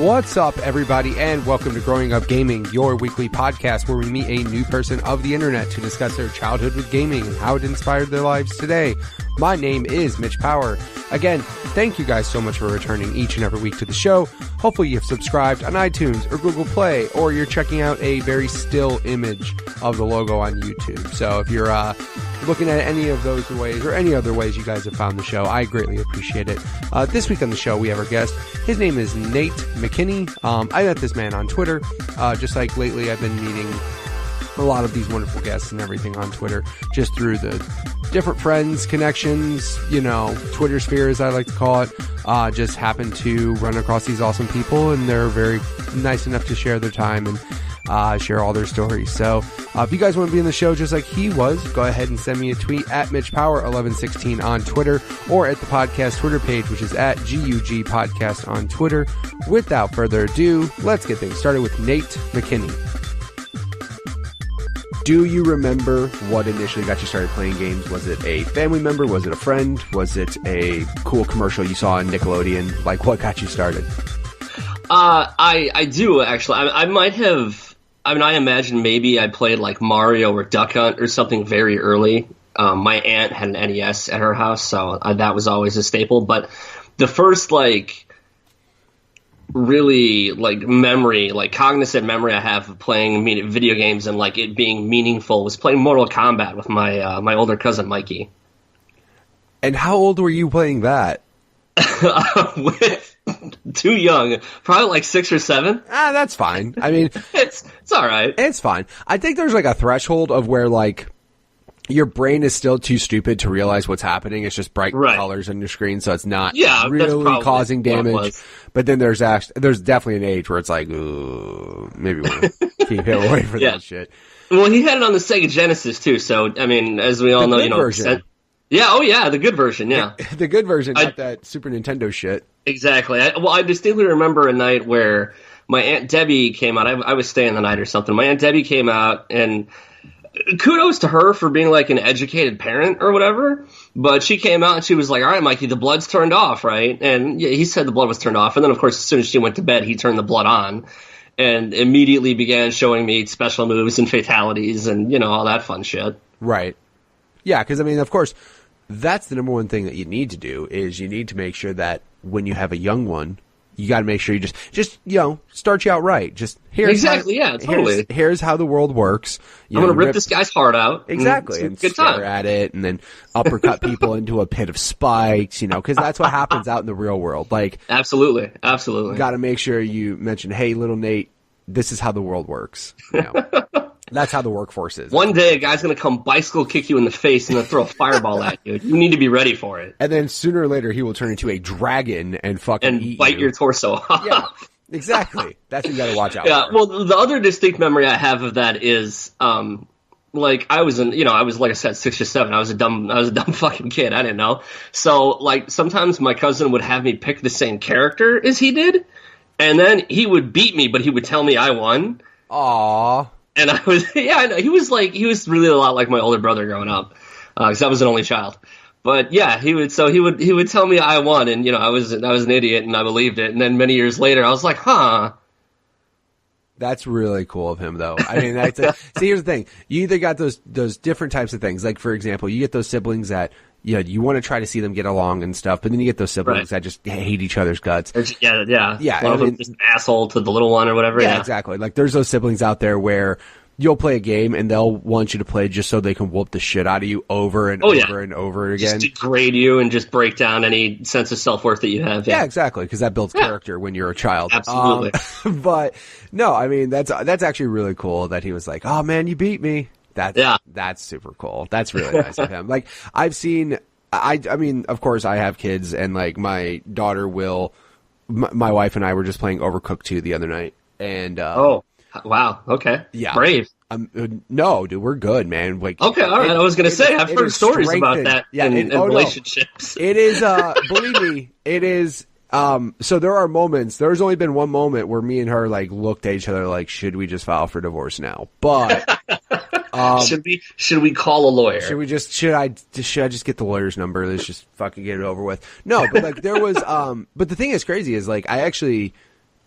What's up, everybody, and welcome to Growing Up Gaming, your weekly podcast where we meet a new person of the internet to discuss their childhood with gaming and how it inspired their lives today. My name is Mitch Power. Again, thank you guys so much for returning each and every week to the show. Hopefully you've subscribed on iTunes or Google Play, or you're checking out a very still image of the logo on YouTube. So if you're looking at any of those ways or any other ways you guys have found the show, I greatly appreciate it. This week on the show, we have our guest. His name is Nate McKinney. I met this man on Twitter. Just like lately, I've been meeting a lot of these wonderful guests and everything on Twitter, just through the different friends, connections, Twitter sphere, as I like to call it. Just happen to run across these awesome people, and they're very nice enough to share their time and share all their stories. So if you guys want to be in the show just like he was, go ahead and send me a tweet at MitchPower1116 on Twitter, or at the podcast Twitter page, which is at GUG Podcast on Twitter. Without further ado, let's get things started with Nate McKinney. Do you remember what initially got you started playing games? Was it a family member? Was it a friend? Was it a cool commercial you saw on Nickelodeon? Like, what got you started? I do, actually. I might have... I imagine maybe I played, like, Mario or Duck Hunt or something very early. My aunt had an NES at her house, so that was always a staple. But the first, really memory, cognizant memory I have of playing video games and it being meaningful was playing Mortal Kombat with my older cousin Mikey. And how old were you playing that? Too young, probably 6 or 7. That's fine. I mean, it's all right. It's fine. I think there's a threshold of where your brain is still too stupid to realize what's happening. It's just bright colors on your screen, so it's not really causing damage. But then there's definitely an age where it's ooh, maybe we'll keep it away from that shit. Well, he had it on the Sega Genesis too, so I mean, as we all know, version. The good version, yeah. The good version, not that Super Nintendo shit. Exactly. I distinctly remember a night where my Aunt Debbie came out. I was staying the night or something. My Aunt Debbie came out, and kudos to her for being an educated parent or whatever, but she came out and she was like, all right, Mikey, the blood's turned off, right? And he said the blood was turned off, and then of course as soon as she went to bed, he turned the blood on and immediately began showing me special moves and fatalities and all that fun shit. Right. Yeah, because I mean, of course, that's the number one thing that you need to do is you need to make sure that when you have a young one, you got to make sure you just start you out right. Just here's here's how the world works. I'm going to rip this guy's heart out. Exactly. And stare at it and then uppercut people into a pit of spikes, because that's what happens out in the real world. Absolutely. Got to make sure you mention, hey, little Nate, this is how the world works. That's how the workforce is. One day, a guy's going to come bicycle kick you in the face and then throw a fireball at you. You need to be ready for it. And then sooner or later, he will turn into a dragon and fucking eat bite your torso off. Yeah, exactly. That's what you got to watch out for. Well, the other distinct memory I have of that is, I was like I said, 6 or 7. I was a dumb fucking kid. I didn't know. So, sometimes my cousin would have me pick the same character as he did, and then he would beat me, but he would tell me I won. Aww. And I was, I know. He was really a lot like my older brother growing up, because I was an only child. But yeah, he would tell me I won, and I was an idiot, and I believed it. And then many years later, I was like, huh. That's really cool of him, though. I mean, see, here's the thing: you either got those different types of things. Like, for example, you get those siblings that you want to try to see them get along and stuff, but then you get those siblings that just hate each other's guts. Yeah. One of them just an asshole to the little one or whatever. Yeah, exactly. There's those siblings out there where you'll play a game and they'll want you to play just so they can whoop the shit out of you over and over and over again. Just degrade you and just break down any sense of self-worth that you have. Yeah, exactly, because that builds character when you're a child. Absolutely. But no, I mean, that's actually really cool that he was like, oh man, you beat me. That's super cool. That's really nice of him. I've seen, I mean, of course I have kids, and my daughter my wife and I were just playing Overcooked 2 the other night, and wow, okay, yeah, brave. No, dude, we're good, man. Okay, all right. I was gonna say I've heard stories about that in relationships. No. It is, believe me, it is. So there are moments. There's only been one moment where me and her looked at each other like, should we just file for divorce now? But should we call a lawyer? Should I just get the lawyer's number? Let's just fucking get it over with. No, but there was but the thing that's crazy is I actually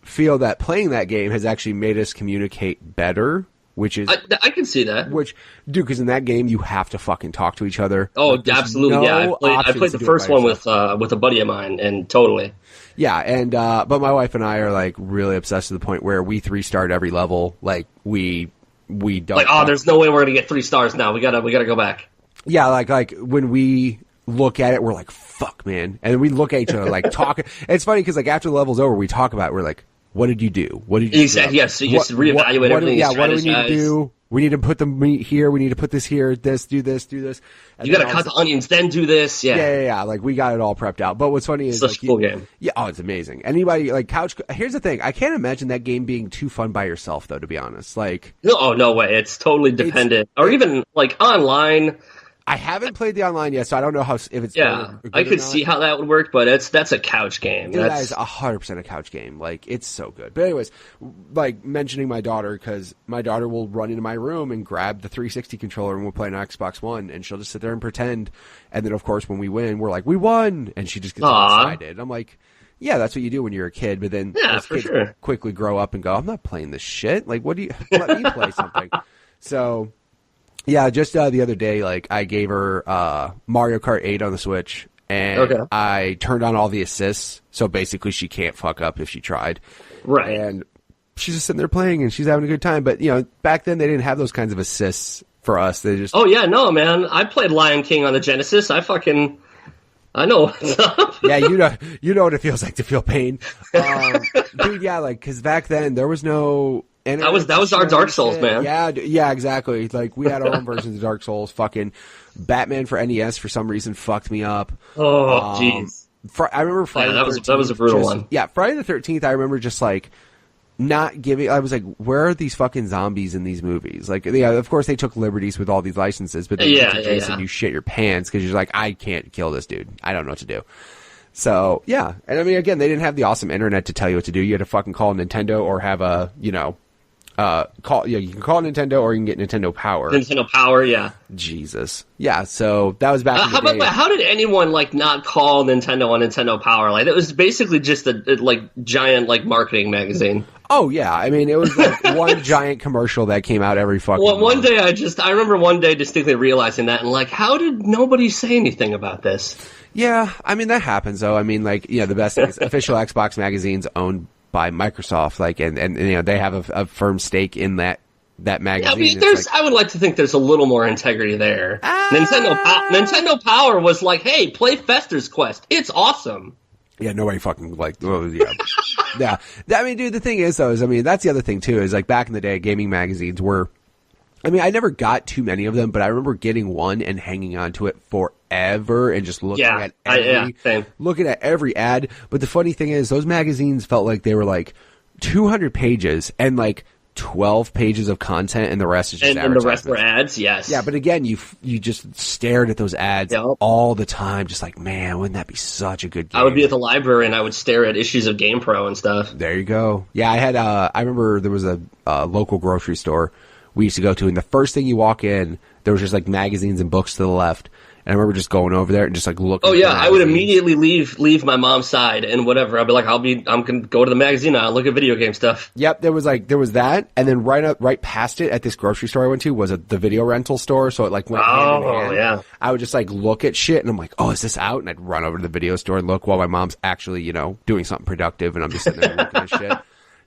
feel that playing that game has actually made us communicate better, which is... I can see that. Which, dude, because in that game, you have to fucking talk to each other. Oh, like, absolutely, yeah. I played the first one with a buddy of mine, and totally. Yeah, and but my wife and I are, like, really obsessed to the point where we 3-starred every level. Like, we don't... Like, oh, there's no way we're going to get 3 stars now. We gotta go back. Yeah, like when we look at it, we're like, fuck, man. And then we look at each other, like, talking. It's funny, because, like, after the level's over, we talk about it. We're like, what did you do? What did you do? Exactly, yes, so you just reevaluate everything. Yeah, what do we need to do? We need to put the meat here. We need to put this here. This, do this, do this. And you got to cut the onions, then do this. Yeah. Yeah. Like, we got it all prepped out. But what's funny is, it's such a cool game. Yeah, oh, it's amazing. Anybody, like, here's the thing. I can't imagine that game being too fun by yourself, though, to be honest. Like, no way. It's totally dependent. Or even, like, online. I haven't played the online yet, so I don't know if it's I could see how that would work, but that's a couch game. Dude, that is 100% a couch game. Like, it's so good. But anyways, like, mentioning my daughter, because my daughter will run into my room and grab the 360 controller and we'll play an Xbox One, and she'll just sit there and pretend. And then, of course, when we win, we're like, we won! And she just gets all excited. I'm like, yeah, that's what you do when you're a kid, but then those kids quickly grow up and go, I'm not playing this shit. Like, what do you... Let me play something. So... Yeah, just the other day, like, I gave her Mario Kart 8 on the Switch, and I turned on all the assists, so basically she can't fuck up if she tried. Right. And she's just sitting there playing, and she's having a good time. But, you know, back then they didn't have those kinds of assists for us. They just... Oh, yeah, no, man. I played Lion King on the Genesis. I know what's up. Yeah, you know what it feels like to feel pain. Dude, yeah, like, because back then there was no... That was our Dark Souls, man. Yeah, exactly. Like, we had our own versions of Dark Souls. Fucking Batman for NES for some reason fucked me up. Oh, jeez. I remember Friday the 13th. That was a brutal one. Yeah, Friday the 13th, I remember just, like, not giving... I was like, where are these fucking zombies in these movies? Like, yeah, of course they took liberties with all these licenses, but then you shit your pants because you're like, I can't kill this dude. I don't know what to do. So, yeah. And I mean, again, they didn't have the awesome internet to tell you what to do. You had to fucking call Nintendo or have a, you know... you can call Nintendo or you can get Nintendo Power. Nintendo Power, yeah. Jesus. Yeah, so that was back in the day. How did anyone, like, not call Nintendo on Nintendo Power? Like, it was basically just a giant, like, marketing magazine. Oh, yeah. I mean, it was like one giant commercial that came out every fucking month. One day I remember one day distinctly realizing that and, like, how did nobody say anything about this? Yeah, I mean, that happens, though. I mean, like, you know, the best thing is official Xbox magazine's owned by Microsoft, like, and you know, they have a firm stake in that magazine. Yeah, I mean, I would like to think there's a little more integrity there. Nintendo Power was like, hey, play Fester's Quest. It's awesome. Yeah, nobody fucking yeah. I mean, dude, the thing is, though, I mean, that's the other thing, too, is, like, back in the day, gaming magazines were... I mean, I never got too many of them, but I remember getting one and hanging on to it forever and just looking at every ad. But the funny thing is, those magazines felt like they were like 200 pages and like 12 pages of content, and the rest is just and the rest were ads. Yes. Yeah, but again, you just stared at those ads all the time, just like, man, wouldn't that be such a good game? I would be at the library and I would stare at issues of GamePro and stuff. There you go. Yeah, I had. I remember there was a local grocery store we used to go to, and the first thing you walk in, there was just like magazines and books to the left. And I remember just going over there and just like looking. Oh yeah, I would immediately leave my mom's side and whatever. I'd be like, I'm gonna go to the magazine now, look at video game stuff. Yep, there was that, and then right past it at this grocery store I went to was the video rental store. So it like went hand in hand. Yeah. I would just like look at shit, and I'm like, oh, is this out? And I'd run over to the video store and look while my mom's actually, you know, doing something productive, and I'm just sitting there looking at shit.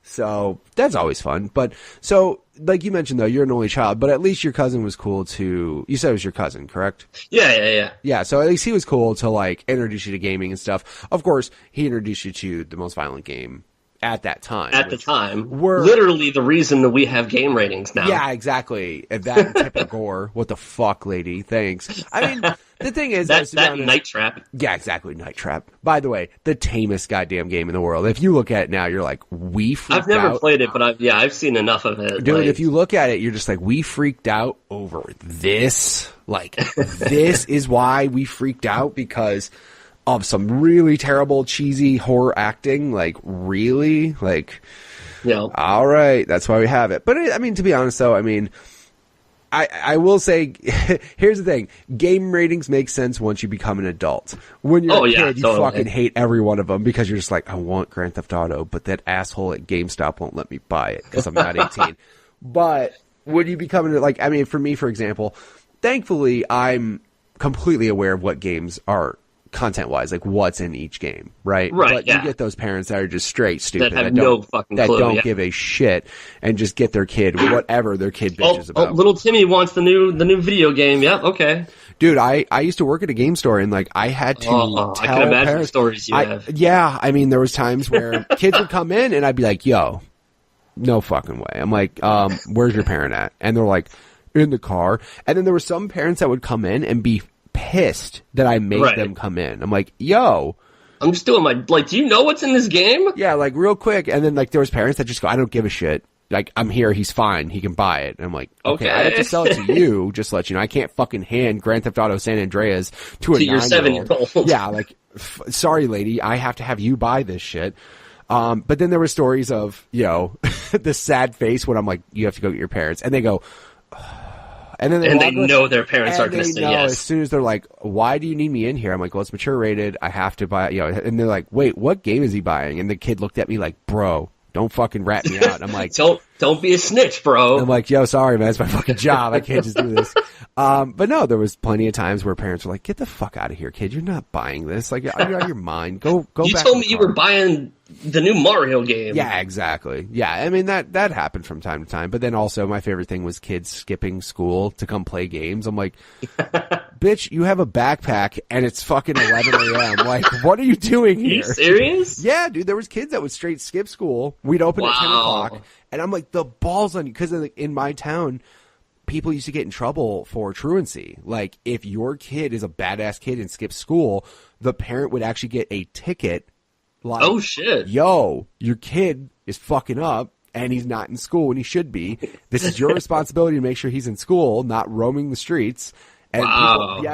So that's always fun. But so, like you mentioned, though, you're an only child, but at least your cousin was cool to, you said it was your cousin, correct? Yeah. Yeah, so at least he was cool to, like, introduce you to gaming and stuff. Of course, he introduced you to the most violent game at that time. At the time. We're literally the reason that we have game ratings now. Yeah, exactly. That and Tipper Gore. What the fuck, lady? Thanks. I mean, the thing is... that Night Trap. Yeah, exactly, Night Trap. By the way, the tamest goddamn game in the world. If you look at it now, you're like, we freaked out. I've never played it, but I've seen enough of it. Dude, if you look at it, you're just like, we freaked out over this. Like, this is why we freaked out, because of some really terrible, cheesy horror acting. Like, really? Like, yeah. All right, that's why we have it. But, I mean, to be honest, though, I mean... I will say, here's the thing. Game ratings make sense once you become an adult. When you're a kid, you fucking hate every one of them because you're just like, I want Grand Theft Auto, but that asshole at GameStop won't let me buy it because I'm not 18. But when you become, like, I mean, for me, for example, thankfully, I'm completely aware of what games are content-wise, like what's in each game, right? But you get those parents that are just straight stupid, that have no fucking clue, don't give a shit and just get their kid whatever their kid bitches about. Little Timmy wants the new video game. Yep, okay. Dude, I used to work at a game store and like I had to tell I can imagine parents, the stories you have. Yeah, I mean there was times where kids would come in and I'd be like, "Yo, no fucking way." I'm like, "Where's your parent at?" And they're like, "In the car." And then there were some parents that would come in and be pissed that I made them come in. I'm like, yo, I'm just doing do you know what's in this game? Yeah, like real quick. And then like there was parents that just go, I don't give a shit. Like, I'm here, he's fine, he can buy it. And I'm like, okay, I have to sell it to you, just to let you know. I can't fucking hand Grand Theft Auto San Andreas to a 9-year-old. Your 7-year-old. Yeah, like, sorry lady, I have to have you buy this shit. But then there were stories of, you know, the sad face when I'm like, you have to go get your parents. And they go, and then they know their parents are going to say yes. As soon as they're like, why do you need me in here? I'm like, well, it's mature rated. I have to buy, you know, and they're like, wait, what game is he buying? And the kid looked at me like, bro, don't fucking rat me out. And I'm like, don't be a snitch, bro. I'm like, yo, sorry, man. It's my fucking job. I can't just do this. But no, there was plenty of times where parents were like, get the fuck out of here, kid. You're not buying this. Like, you're out of your mind. Go you back. You told me you were buying the new Mario game. Yeah, exactly. Yeah, I mean, that happened from time to time. But then also my favorite thing was kids skipping school to come play games. I'm like, bitch, you have a backpack and it's fucking 11 a.m. Like, what are you doing here? Are you serious? Yeah, dude, there was kids that would straight skip school. We'd open at 10 o'clock. And I'm like, the balls on you. Because in my town, people used to get in trouble for truancy. Like, if your kid is a badass kid and skips school, the parent would actually get a ticket. Like, oh shit! Yo, your kid is fucking up, and he's not in school when he should be. This is your responsibility to make sure he's in school, not roaming the streets. And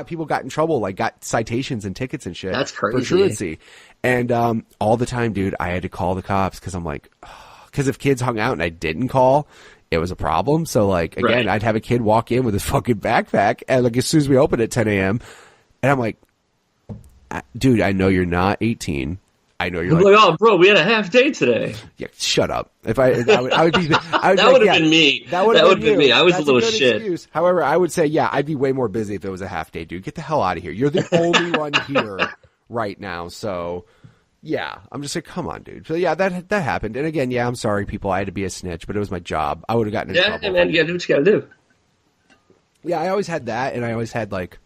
people got in trouble, like got citations and tickets and shit. That's crazy. For truancy. And all the time, dude, I had to call the cops because I'm like, because if kids hung out and I didn't call, it was a problem. So like again, I'd have a kid walk in with his fucking backpack, and like as soon as we open at 10 a.m., and I'm like, dude, I know you're not 18. I know you're like, oh, bro, we had a half day today. Yeah, shut up. If I would be, that would have been me. That would have been me. I was a little shit. Excuse. However, I would say, yeah, I'd be way more busy if it was a half day, dude. Get the hell out of here. You're the only one here right now. So, yeah, I'm just like, come on, dude. So, yeah, that happened. And again, yeah, I'm sorry, people. I had to be a snitch, but it was my job. I would have gotten in trouble. Yeah, man, you gotta do what you gotta do. Yeah, I always had that, and I always had like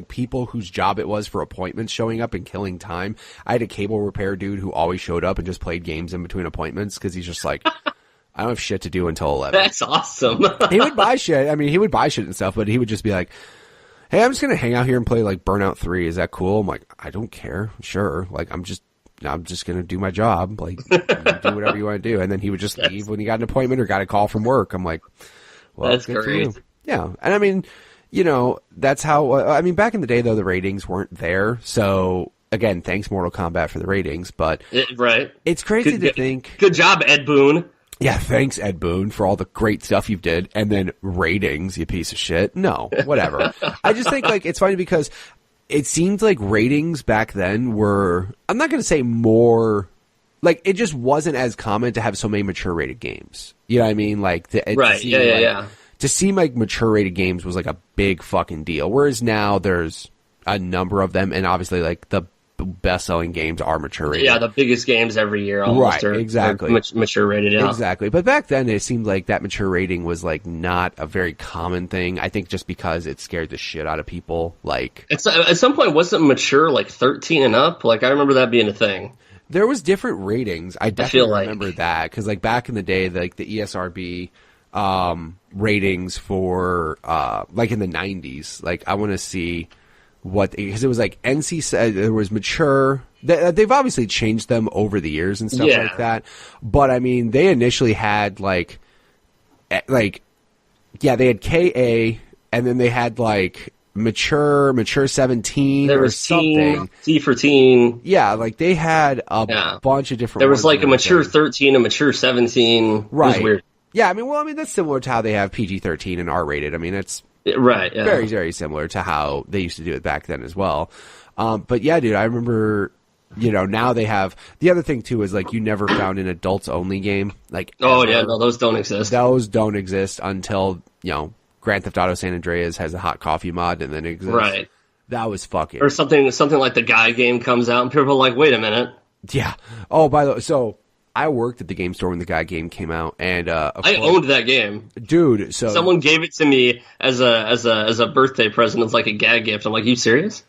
people whose job it was for appointments showing up and killing time. I had a cable repair dude who always showed up and just played games in between appointments because he's just like, I don't have shit to do until 11. That's awesome. He would buy shit. I mean, he would buy shit and stuff, but he would just be like, hey, I'm just going to hang out here and play like Burnout 3. Is that cool? I'm like, I don't care. Sure. Like, I'm just going to do my job. Like, you do whatever you want to do. And then he would just leave when he got an appointment or got a call from work. I'm like, well, that's good great. for you. Yeah. And I mean, you know, that's how, I mean, back in the day, though, the ratings weren't there. So, again, thanks Mortal Kombat for the ratings, but it's crazy to think. Good job, Ed Boon. Yeah, thanks, Ed Boon, for all the great stuff you did. And then ratings, you piece of shit. No, whatever. I just think, like, it's funny because it seemed like ratings back then were, I'm not going to say more, like, it just wasn't as common to have so many mature rated games. You know what I mean? Like, yeah. To seem like mature rated games was like a big fucking deal. Whereas now there's a number of them, and obviously like the best selling games are mature rated. Yeah, the biggest games every year almost are mature rated. Yeah. Exactly. But back then it seemed like that mature rating was like not a very common thing. I think just because it scared the shit out of people. Like at some point, wasn't mature like 13 and up? Like I remember that being a thing. There was different ratings. I definitely remember that because like back in the day, like the ESRB ratings for like in the 90s, like I want to see what, because it was like NC said there was mature. They've obviously changed them over the years and stuff like that. But I mean, they initially had like they had KA, and then they had like mature 17 there or was something. T for teen. Yeah, like they had a bunch of different. There was like a mature 13, a mature 17. Right. It was weird. Yeah, that's similar to how they have PG-13 and R-rated. I mean, it's right. Yeah. very, very similar to how they used to do it back then as well. But yeah, dude, I remember, now they have, the other thing too is like you never found an adults only game. Like, oh yeah, no, those don't exist. Those don't exist until, Grand Theft Auto San Andreas has a hot coffee mod and then it exists. Right. That was fucking. Or something like the Guy game comes out and people are like, wait a minute. Yeah. Oh, by the way, so I worked at the game store when the Guy game came out, and I owned that game, dude. So someone gave it to me as a birthday present. It's like a gag gift. I'm like, you serious?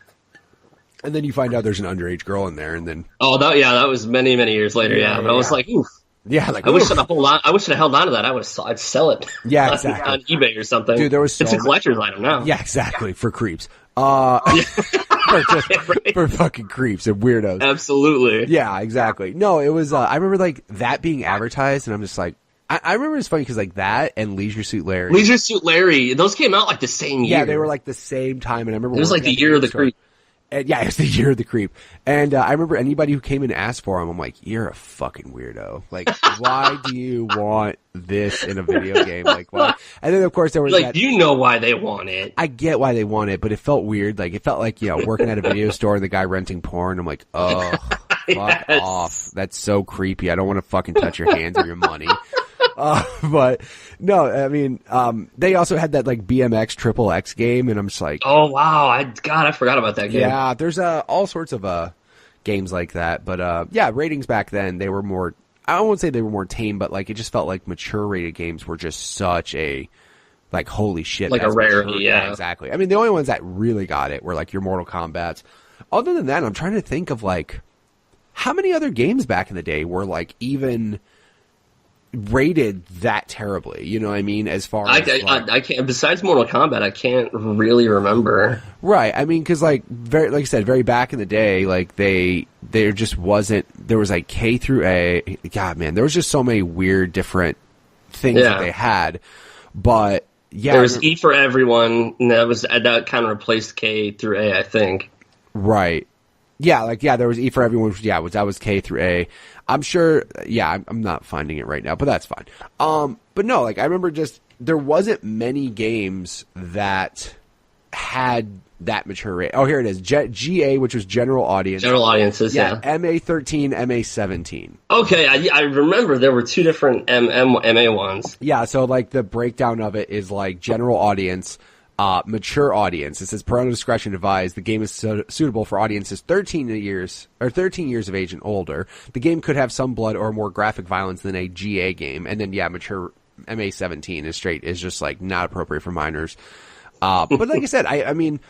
And then you find out there's an underage girl in there, and then that was many years later. Yeah, but I was like, oof. Yeah, like I wish I'd have held on to that. I'd sell it. Yeah, exactly. on eBay or something. Dude, it's a collector's item now. Yeah, exactly, for creeps. For fucking creeps and weirdos. Absolutely. Yeah, exactly. No, it was. I remember like that being advertised, and I'm just like, I remember it's funny because like that and Leisure Suit Larry. Leisure Suit Larry, those came out like the same year. Yeah, they were like the same time, and I remember it was like the year of the creep. And, yeah, it's the year of the creep. And I remember anybody who came and asked for them, I'm like, you're a fucking weirdo. Like, why do you want this in a video game? Like, why? And then, of course, there was like, you know why they want it. I get why they want it, but it felt weird. Like, it felt like, working at a video store and the guy renting porn. I'm like, oh, fuck off. That's so creepy. I don't want to fucking touch your hands or your money. But no, I mean, they also had that like BMX Triple X game, and I'm just like, oh wow, I forgot about that game. Yeah, there's all sorts of games like that, but yeah, ratings back then they were more. I won't say they were more tame, but like it just felt like mature rated games were just such a like holy shit, like a rarity. Mature. Yeah, exactly. I mean, the only ones that really got it were like your Mortal Kombat's. Other than that, I'm trying to think of like how many other games back in the day were like even rated that terribly, you know what I mean? As far as I can't. Besides Mortal Kombat, I can't really remember. Right. I mean, because like like I said, very back in the day, like there just wasn't. There was like K through A. God, man, there was just so many weird, different things that they had. But yeah, there was E for Everyone, and that kind of replaced K through A, I think. Right. Yeah, there was E for Everyone. Yeah, that was K through A. I'm sure, yeah, I'm not finding it right now, but that's fine. But no, like, I remember just, there wasn't many games that had that mature rate. Oh, here it is. GA, which was general audience. General audiences, yeah. MA13, MA17. Okay, I remember there were two different MA ones. Yeah, so, like, the breakdown of it is, like, general audience, mature audience. It says parental discretion advised. The game is suitable for audiences 13 years of age and older. The game could have some blood or more graphic violence than a GA game. And then, yeah, mature MA17 is just like not appropriate for minors. But like I said, I mean,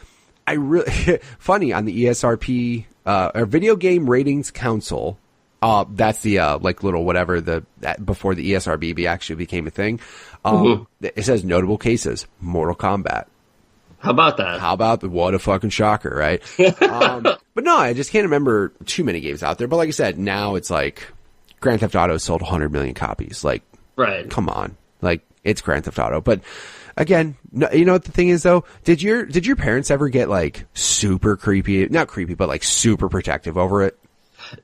I really funny on the ESRP or Video Game Ratings Council. That's the like little whatever before the ESRB actually became a thing. It says notable cases: Mortal Kombat. How about that? What a fucking shocker, right? But no, I just can't remember too many games out there. But like I said, now it's like Grand Theft Auto sold 100 million copies. Like, right? Come on, like it's Grand Theft Auto. But again, no, you know what the thing is though? Did your parents ever get like super creepy? Not creepy, but like super protective over it?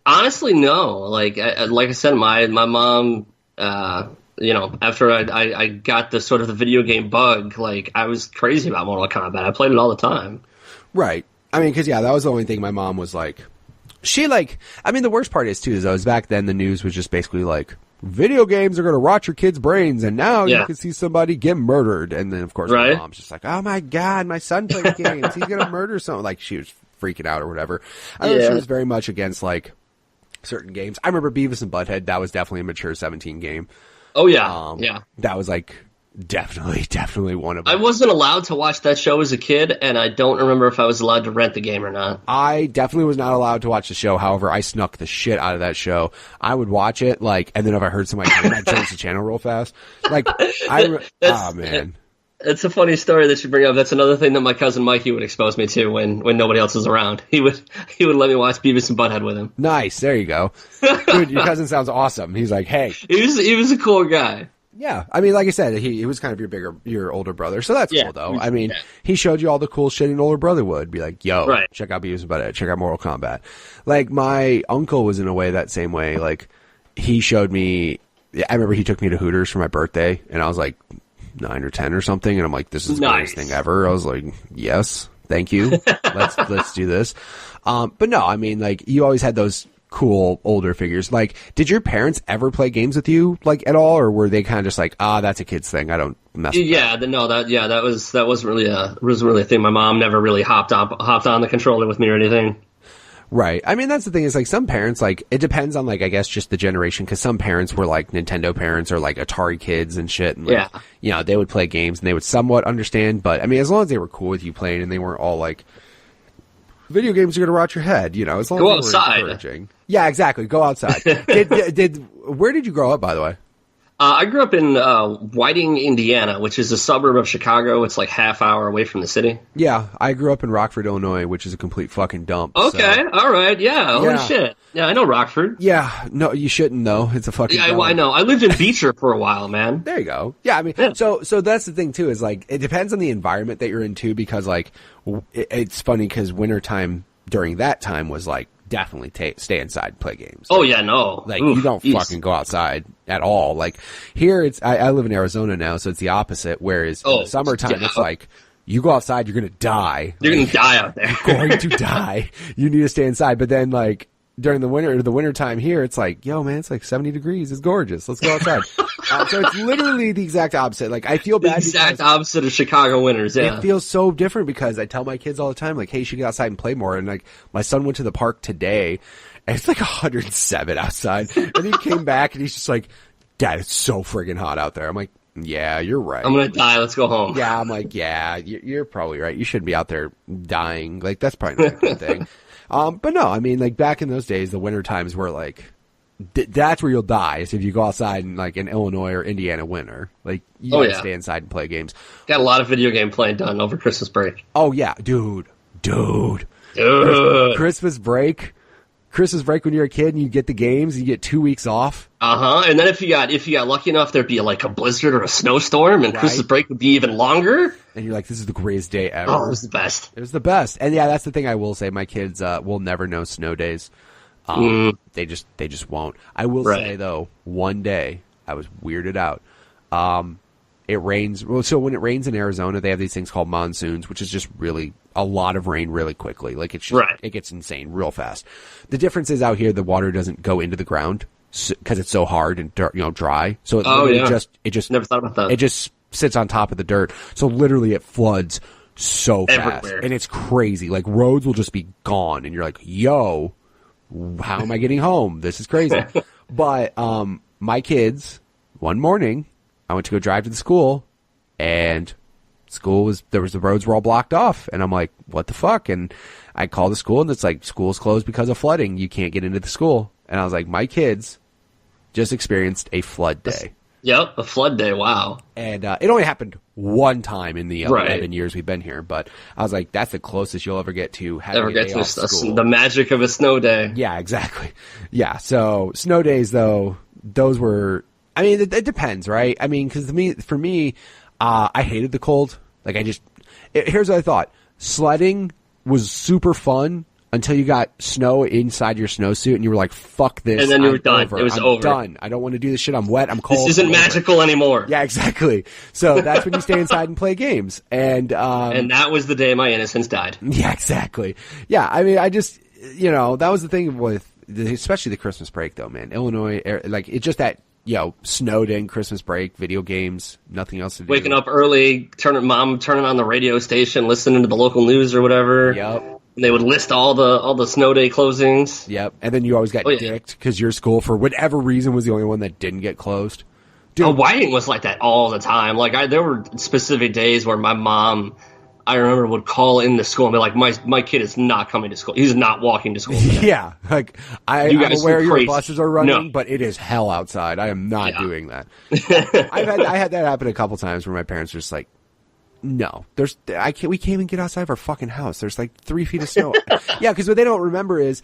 Honestly, no. Like I said, my mom. After I got the sort of the video game bug, like I was crazy about Mortal Kombat. I played it all the time. Right. I mean, because yeah, that was the only thing my mom was like. She like. I mean, the worst part is too is back then the news was just basically like video games are going to rot your kids' brains, and now you can see somebody get murdered, and then of course my mom's just like, oh my god, my son plays games, he's going to murder someone. Like she was freaking out or whatever. I know she was very much against like certain games. I remember Beavis and Butthead. That was definitely a mature 17 game. Oh yeah, yeah. That was like definitely one of them. I wasn't allowed to watch that show as a kid, and I don't remember if I was allowed to rent the game or not. I definitely was not allowed to watch the show. However, I snuck the shit out of that show. I would watch it, like, and then if I heard somebody coming, I'd change the channel real fast. Like, oh man. It's a funny story that you bring up. That's another thing that my cousin Mikey would expose me to when nobody else was around. He would let me watch Beavis and Butthead with him. Nice, there you go. Dude, your cousin sounds awesome. He's like, hey. He was a cool guy. Yeah, I mean, like I said, he was kind of your older brother, so that's cool though. I mean, he showed you all the cool shit an older brother would be like, yo, check out Beavis and Butthead, check out Mortal Kombat. Like my uncle was in a way that same way. Like he showed me yeah, I remember he took me to Hooters for my birthday, and I was like 9 or 10 or something, and I'm like, this is the greatest thing ever. I was like, yes, thank you. Let's do this. But no, I mean, like, you always had those cool older figures. Like, did your parents ever play games with you, like, at all, or were they kind of just like, that's a kid's thing, I don't mess with that? That wasn't really a thing. My mom never really hopped on the controller with me or anything. Right. I mean, that's the thing, is like, some parents, like, it depends on, like, I guess just the generation, because some parents were like Nintendo parents or like Atari kids and shit, and like, you know, they would play games and they would somewhat understand, but I mean, as long as they were cool with you playing and they weren't all like, video games are going to rot your head, you know, as long Go as they were encouraging. Yeah, exactly. Go outside. Where did you grow up, by the way? I grew up in Whiting, Indiana, which is a suburb of Chicago. It's like half hour away from the city. Yeah, I grew up in Rockford, Illinois, which is a complete fucking dump. Okay, all right, yeah, holy shit. Yeah, I know Rockford. Yeah, no, you shouldn't, though. It's a fucking dump. I know. I lived in Beecher for a while, man. There you go. Yeah, I mean, so that's the thing, too, is like, it depends on the environment that you're in, too, because like, it's funny because wintertime during that time was like, definitely stay inside and play games. Oh yeah, no. Like, you don't fucking go outside at all. Like, here I live in Arizona now, so it's the opposite, whereas in the summertime it's like, you go outside, you're gonna die. You're gonna die out there. You're going to die. You need to stay inside. But then, like, during the winter time here, it's like, yo, man, it's like 70 degrees. It's gorgeous. Let's go outside. So it's literally the exact opposite. Like, I feel bad. The exact opposite of Chicago winters, yeah. It feels so different because I tell my kids all the time, like, hey, you should get outside and play more. And, like, my son went to the park today, and it's like 107 outside. And he came back, and he's just like, Dad, it's so friggin' hot out there. I'm like, yeah, you're right. I'm gonna die. Let's go home. Yeah, I'm like, yeah, you're probably right. You shouldn't be out there dying. Like, that's probably not a good thing. But no, I mean, like, back in those days, the winter times were like, that's where you'll die, is if you go outside in, like, in Illinois or Indiana winter. Like, you gotta stay inside and play games. Got a lot of video game playing done over Christmas break. Oh, yeah. Dude. Christmas break when you're a kid and you get the games, you get 2 weeks off. And then if you got lucky enough, there'd be like a blizzard or a snowstorm, and Christmas break would be even longer. And you're like, this is the greatest day ever. Oh, it was the best. It was the best. And yeah, that's the thing I will say. My kids will never know snow days. They just won't. I will say, though, one day I was weirded out. It rains. Well, so when it rains in Arizona, they have these things called monsoons, which is just really a lot of rain really quickly. Like, it's just, it gets insane real fast. The difference is out here, the water doesn't go into the ground because it's so hard and dry. So it just never thought about that. It just sits on top of the dirt. So literally it floods so fast. Everywhere. And it's crazy. Like, roads will just be gone. And you're like, yo, how am I getting home? This is crazy. But my kids, one morning, I went to go drive to the school, and the roads were all blocked off. And I'm like, what the fuck? And I called the school, and it's like, school's closed because of flooding. You can't get into the school. And I was like, my kids just experienced a flood day. Yep, a flood day, wow. And it only happened one time in the 11 years we've been here, but I was like, that's the closest you'll ever get to having a day off school. The magic of a snow day. Yeah, exactly. Yeah, so snow days, though, those were, I mean, it depends, right? I mean, because for me, I hated the cold. Like, here's what I thought. Sledding was super fun until you got snow inside your snowsuit, and you were like, fuck this. And then you were done. It was over. Done. I don't want to do this shit. I'm wet. I'm cold. This isn't magical anymore. Yeah, exactly. So that's when you stay inside and play games. And that was the day my innocence died. Yeah, exactly. Yeah, I mean, I just, that was the thing with, especially the Christmas break, though, man. Illinois, like, it's just that, snowed in Christmas break, video games, nothing else to do. Waking up early, turning on the radio station, listening to the local news or whatever. Yep. And they would list all the snow day closings. Yep. And then you always got dicked because your school, for whatever reason, was the only one that didn't get closed. Dude. Whiting was like that all the time. Like, there were specific days where my mom, I remember, would call in the school and be like, my kid is not coming to school. He's not walking to school today. Yeah. Like, I'm aware your buses are running, but it is hell outside. I am not doing that. I had that happen a couple times where my parents were just like, no, we can't even get outside of our fucking house. There's like 3 feet of snow. Yeah, because what they don't remember is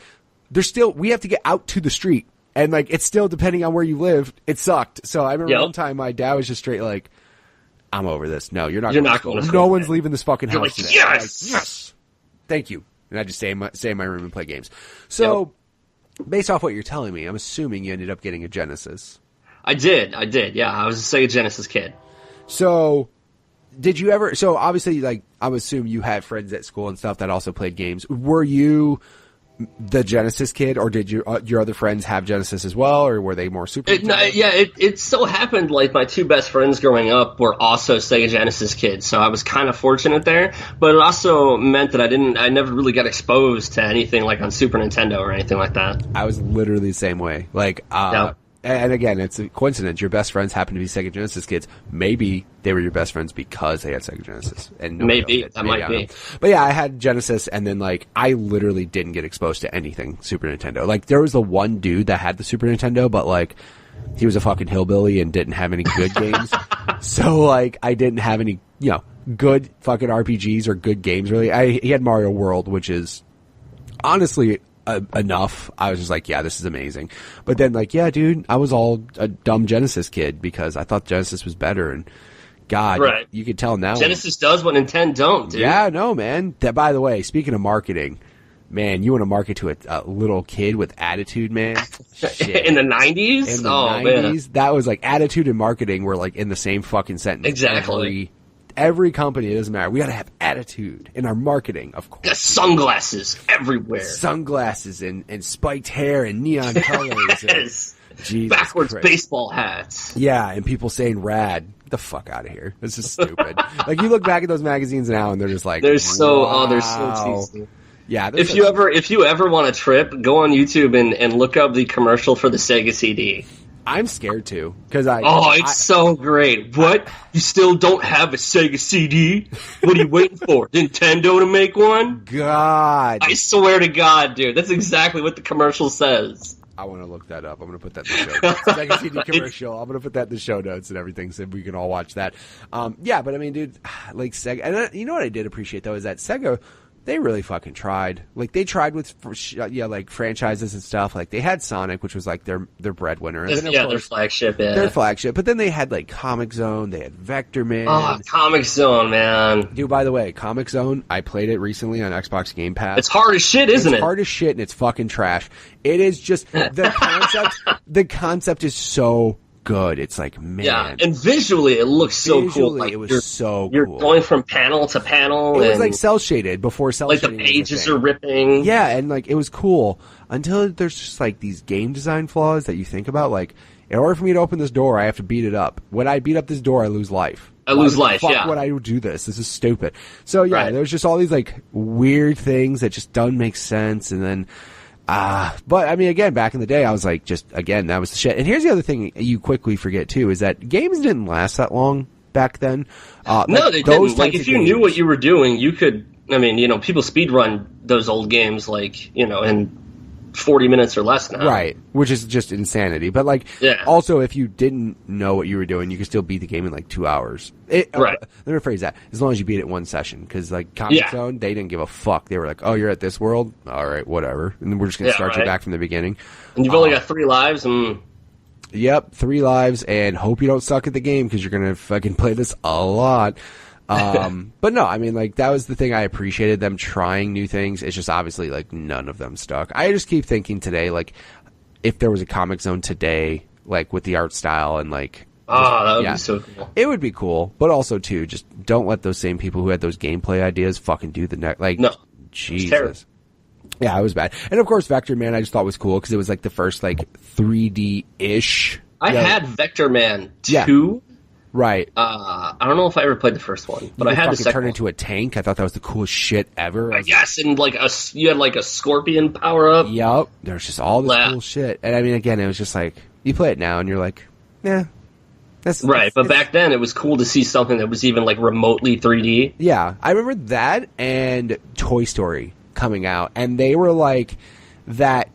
we have to get out to the street. And like, it's still, depending on where you live, it sucked. So I remember one time my dad was just straight like, I'm over this. No, you're not going to school. No one's leaving this fucking house today. Yes! Like, yes! Thank you. And I just stay in my room and play games. So, based off what you're telling me, I'm assuming you ended up getting a Genesis. I did. Yeah, I was a Sega Genesis kid. So, did you ever? So obviously, like, I would assume you had friends at school and stuff that also played games. Were you the Genesis kid, or did your other friends have Genesis as well, or were they more Super Nintendo? It so happened like my two best friends growing up were also Sega Genesis kids, so I was kind of fortunate there. But it also meant that I never really got exposed to anything like on Super Nintendo or anything like that. I was literally the same way. Like, and again, it's a coincidence. Your best friends happen to be Sega Genesis kids. Maybe they were your best friends because they had Sega Genesis. And maybe that might be. But yeah, I had Genesis, and then like I literally didn't get exposed to anything Super Nintendo. Like there was the one dude that had the Super Nintendo, but like he was a fucking hillbilly and didn't have any good games. So like I didn't have any, good fucking RPGs or good games really. He had Mario World, which is honestly enough. I was just like, yeah, this is amazing. But then like, yeah, dude, I was all a dumb Genesis kid because I thought Genesis was better, and God, right. you could tell now. Genesis does what Nintendo don't, dude. Yeah, no, man. That, by the way, speaking of marketing, man, you want to market to a little kid with attitude, man? Shit. In the 90s? In the 90s, man. That was like attitude and marketing were like in the same fucking sentence. Exactly. Every company, it doesn't matter. We got to have attitude in our marketing, of course. Got sunglasses everywhere. Sunglasses and spiked hair and neon colors. Yes. Jesus backwards Christ. Baseball hats. Yeah, and people saying rad. Get the fuck out of here. This is stupid. Like you look back at those magazines now and they're just like, they're so wow. cheesy. Yeah. If you ever want a trip, go on YouTube and look up the commercial for the Sega CD. I'm scared too because it's so great. What? You still don't have a Sega CD? What are you waiting for? Nintendo to make one? God, I swear to God, dude, that's exactly what the commercial says. I want to look that up. I'm going to put that in the show notes. Sega CD commercial. I'm going to put that in the show notes and everything so we can all watch that. Yeah, but I mean, dude, like Sega, and you know what I did appreciate though is that Sega. They really fucking tried. Like they tried with like franchises and stuff. Like they had Sonic, which was like their breadwinner. And then, of course, their flagship. Yeah, their flagship. But then they had like Comic Zone. They had Vector Man. Oh, Comic Zone, man. Dude, by the way, Comic Zone. I played it recently on Xbox Game Pass. It's hard as shit, isn't it? It's hard as shit, and it's fucking trash. It is just the concept. The concept is so good. It's like, man. Yeah, and visually it looks so cool. Like, it was so cool. You're going from panel to panel. It was like cell shaded before cell shading. Like the pages are ripping. Yeah, and like it was cool until there's just like these game design flaws that you think about. Like, in order for me to open this door, I have to beat it up. When I beat up this door, I lose life. I lose life, fuck yeah. Would I do this? This is stupid. So yeah, right. There's just all these like weird things that just don't make sense, and then. But I mean, again, back in the day, I was like, that was the shit. And here's the other thing you quickly forget too, is that games didn't last that long back then. No, they didn't. Like, if you knew what you were doing, you could, I mean, people speedrun those old games, like, in 40 minutes or less now. Right. Which is just insanity. But like, also, if you didn't know what you were doing, you could still beat the game in like 2 hours. Right. Let me rephrase that. As long as you beat it one session. Because like Comic Zone, they didn't give a fuck. They were like, oh, you're at this world? All right, whatever. And then we're just going to start you back from the beginning. And you've only got 3 lives and... Yep, 3 lives, and hope you don't suck at the game because you're going to fucking play this a lot. But no, I mean, like, that was the thing I appreciated, them trying new things. It's just obviously, like, none of them stuck. I just keep thinking today, like, if there was a Comic Zone today, like, with the art style and, like... that would be so cool. It would be cool, but also, too, just don't let those same people who had those gameplay ideas fucking do the next... Like, no. Jesus. Yeah, it was bad. And, of course, Vector Man I just thought was cool because it was, like, the first, like, 3D-ish... I had Vector Man 2... Yeah. Right. I don't know if I ever played the first one, but I had the second turn into a tank. I thought that was the coolest shit ever. Yes, and like you had like a scorpion power up. Yep. There's just all this cool shit. And I mean, again, it was just like, you play it now and you're like, yeah. That's right, but back then it was cool to see something that was even like remotely 3D. Yeah. I remember that and Toy Story coming out, and they were like that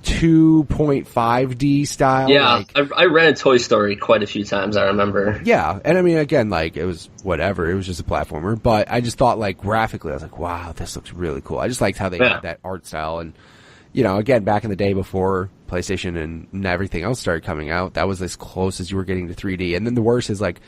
2.5D style. Yeah, like, I rented Toy Story quite a few times, I remember. Yeah, and I mean, again, like, it was whatever. It was just a platformer. But I just thought, like, graphically, I was like, wow, this looks really cool. I just liked how they had that art style. And, again, back in the day before PlayStation and everything else started coming out, that was as close as you were getting to 3D. And then the worst is, like,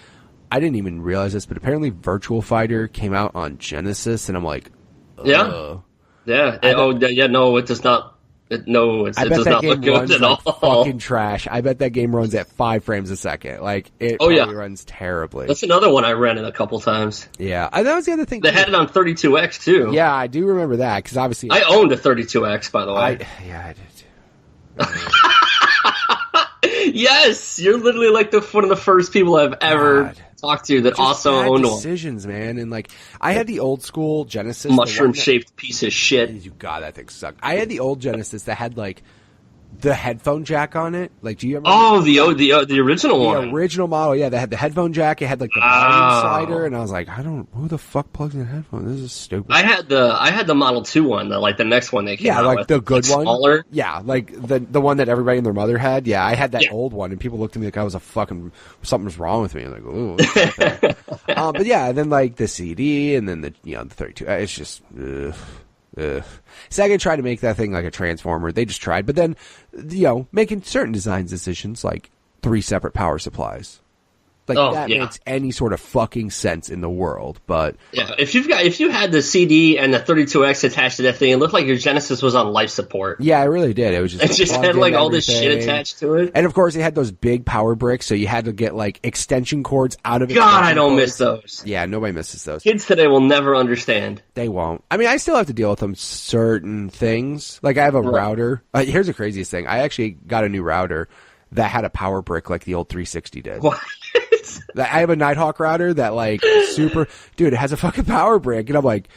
I didn't even realize this, but apparently Virtual Fighter came out on Genesis, and I'm like, ugh. Yeah. No, it does not It I bet does that not game look good runs at like all. fucking trash. I bet that game runs at 5 frames a second. Like, it Oh, yeah. probably runs terribly. That's another one I rented a couple times. Yeah, that was the other thing. They had it on 32X too. Yeah, I do remember that because obviously I owned a 32X, by the way. I did too. Yes, you're literally like one of the first people I've ever talked to that Just also bad owned one. decisions, man. And like, I had the old school Genesis, Mushroom-shaped piece of shit. You God, that thing sucked. I had the old Genesis that had like the headphone jack on it. Like, do you remember? Oh, the original one. The original model, yeah. They had the headphone jack. It had like the volume slider, and I was like, who the fuck plugs in a headphone? This is stupid. I had the Model 2 one, the next one they came out like with. the good one. Smaller. Yeah, like the one that everybody and their mother had. Yeah, I had that old one, and people looked at me like I was something was wrong with me. I'm like, ooh. But yeah, and then like the CD, and then the 32. It's just. Sega tried to make that thing like a transformer. They just tried, but then, making certain design decisions like 3 separate power supplies, like makes any sort of fucking sense in the world. But yeah, if you had the CD and the 32X attached to that thing, it looked like your Genesis was on life support. Yeah, it really did. It just had like all this shit attached to it. And of course, it had those big power bricks, so you had to get like extension cords out of it. God, I don't miss those. Yeah, nobody misses those. Kids today will never understand. They won't. I mean, I still have to deal with them certain things. Like I have a router. Here's the craziest thing. I actually got a new router that had a power brick like the old 360 did. What? I have a Nighthawk router that like dude, it has a fucking power brick, and I'm like,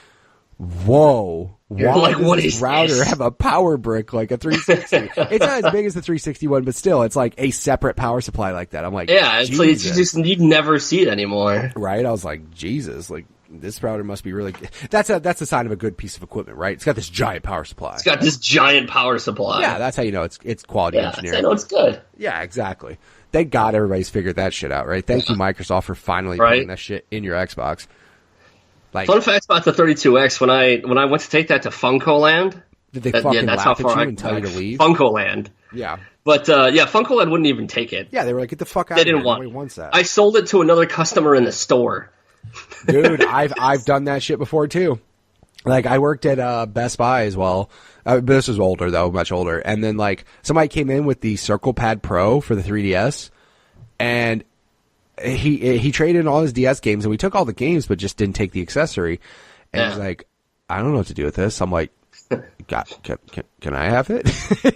whoa, why does this router have a power brick like a 360? It's not as big as the 360 one, but still, it's like a separate power supply like that. I'm like, yeah, it's like you'd never see it anymore, right? I was like, Jesus, like this router must be really. That's a sign of a good piece of equipment, right? It's got this giant power supply. It's got this giant power supply. Yeah, that's how you know it's quality engineering. I know it's good. Yeah, exactly. Thank God everybody's figured that shit out, right? Thank you, Microsoft, for finally putting that shit in your Xbox. Like, fun fact about the 32X: when I went to take that to FuncoLand, did they fucking laugh at you and tell you to leave? FuncoLand. Yeah. But FuncoLand wouldn't even take it. Yeah, they were like, "Get the fuck out!" They didn't want. Nobody wants that. I sold it to another customer in the store. Dude, I've done that shit before too. Like, I worked at Best Buy as well. This was older though, much older. And then like somebody came in with the Circle Pad Pro for the 3DS, and he traded in all his DS games, and we took all the games, but just didn't take the accessory. And he's like, "I don't know what to do with this." I'm like, "Can I have it?"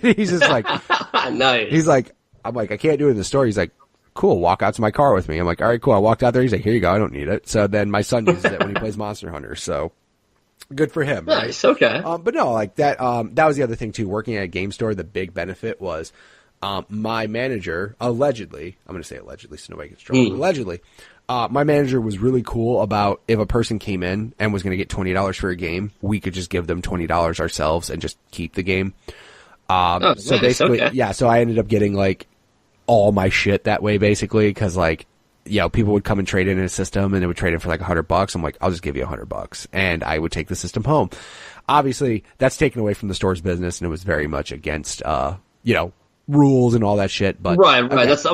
He's just like, nice. He's like, I'm like, "I can't do it in the store." He's like, "Cool, walk out to my car with me." I'm like, "All right, cool." I walked out there. He's like, "Here you go. I don't need it." So then my son uses it when he plays Monster Hunter. So good for him. Nice. Right? Okay. But no, like that. That was the other thing too. Working at a game store, the big benefit was my manager allegedly. I'm going to say allegedly, so nobody gets trouble. Allegedly, my manager was really cool about if a person came in and was going to get $20 for a game, we could just give them $20 ourselves and just keep the game. So nice. basically, Okay. yeah. So I ended up getting like all my shit that way, basically, because like, people would come and trade in a system, and they would trade in for like $100. I'm like, I'll just give you $100, and I would take the system home. Obviously, that's taken away from the store's business, and it was very much against, rules and all that shit. But right. That's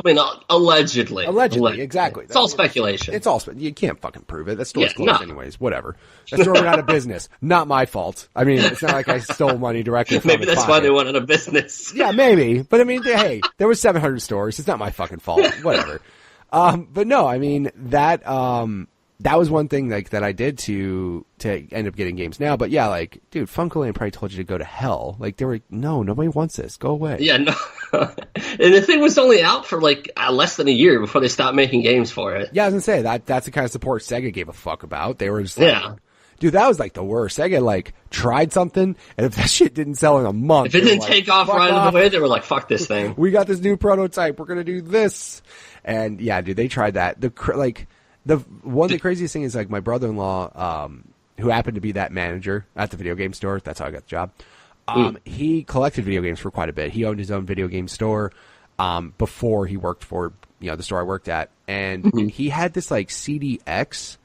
allegedly. Allegedly, exactly. It's all speculation. It's all you can't fucking prove it. That store's closed anyways. Whatever. That store went out of business. Not my fault. I mean, it's not like I stole money directly from Maybe his that's pocket. why they went out of business. Yeah, maybe. But I mean, hey, there was 700 stores. It's not my fucking fault. Whatever. But no, I mean, that was one thing like that I did to end up getting games now. But yeah, like, dude, FuncoLand probably told you to go to hell. Like, they were like, no, nobody wants this. Go away. Yeah, no. And the thing was only out for like less than a year before they stopped making games for it. Yeah, I was gonna say that's the kind of support Sega gave a fuck about. They were just like, dude, that was like the worst. Sega like tried something, and if that shit didn't sell in a month, if it didn't take off right away, they were like, fuck this thing. We got this new prototype. We're gonna do this. And yeah, dude, they tried that. The craziest thing is like my brother-in-law, who happened to be that manager at the video game store. That's how I got the job. He collected video games for quite a bit. He owned his own video game store, before he worked for, the store I worked at. And he had this like CDX,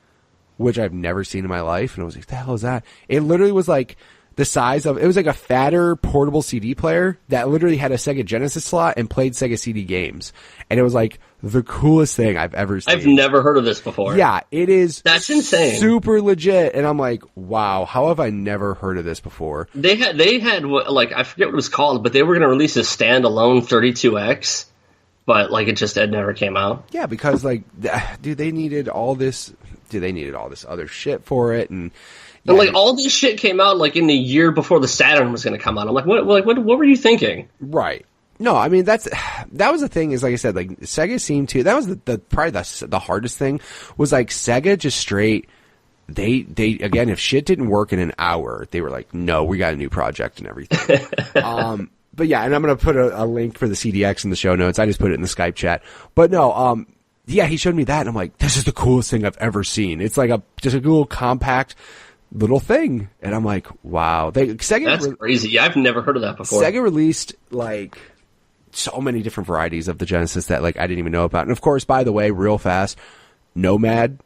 which I've never seen in my life. And I was like, the hell is that? It literally was like the size of, it was like a fatter portable CD player that literally had a Sega Genesis slot and played Sega CD games. And it was like the coolest thing I've ever seen. I've never heard of this before. Yeah, it is. That's insane. Super legit. And I'm like, wow, how have I never heard of this before? They had what, like, I forget what it was called, but they were going to release a standalone 32X, but like it never came out. Yeah, because like, dude, they needed all this other shit for it. And like all this shit came out like in the year before the Saturn was going to come out. I'm like, what were you thinking? Right. No, I mean that was the thing. Is like I said, like Sega seemed to. That was probably the hardest thing was like Sega just straight. They again, if shit didn't work in an hour, they were like, no, we got a new project and everything. But yeah, and I'm gonna put a link for the CDX in the show notes. I just put it in the Skype chat. But no, yeah, he showed me that, and I'm like, this is the coolest thing I've ever seen. It's like just a little compact little thing, and I'm like, wow. That's crazy. Yeah, I've never heard of that before. Sega released like so many different varieties of the Genesis that like I didn't even know about. And of course, by the way, real fast, Nomad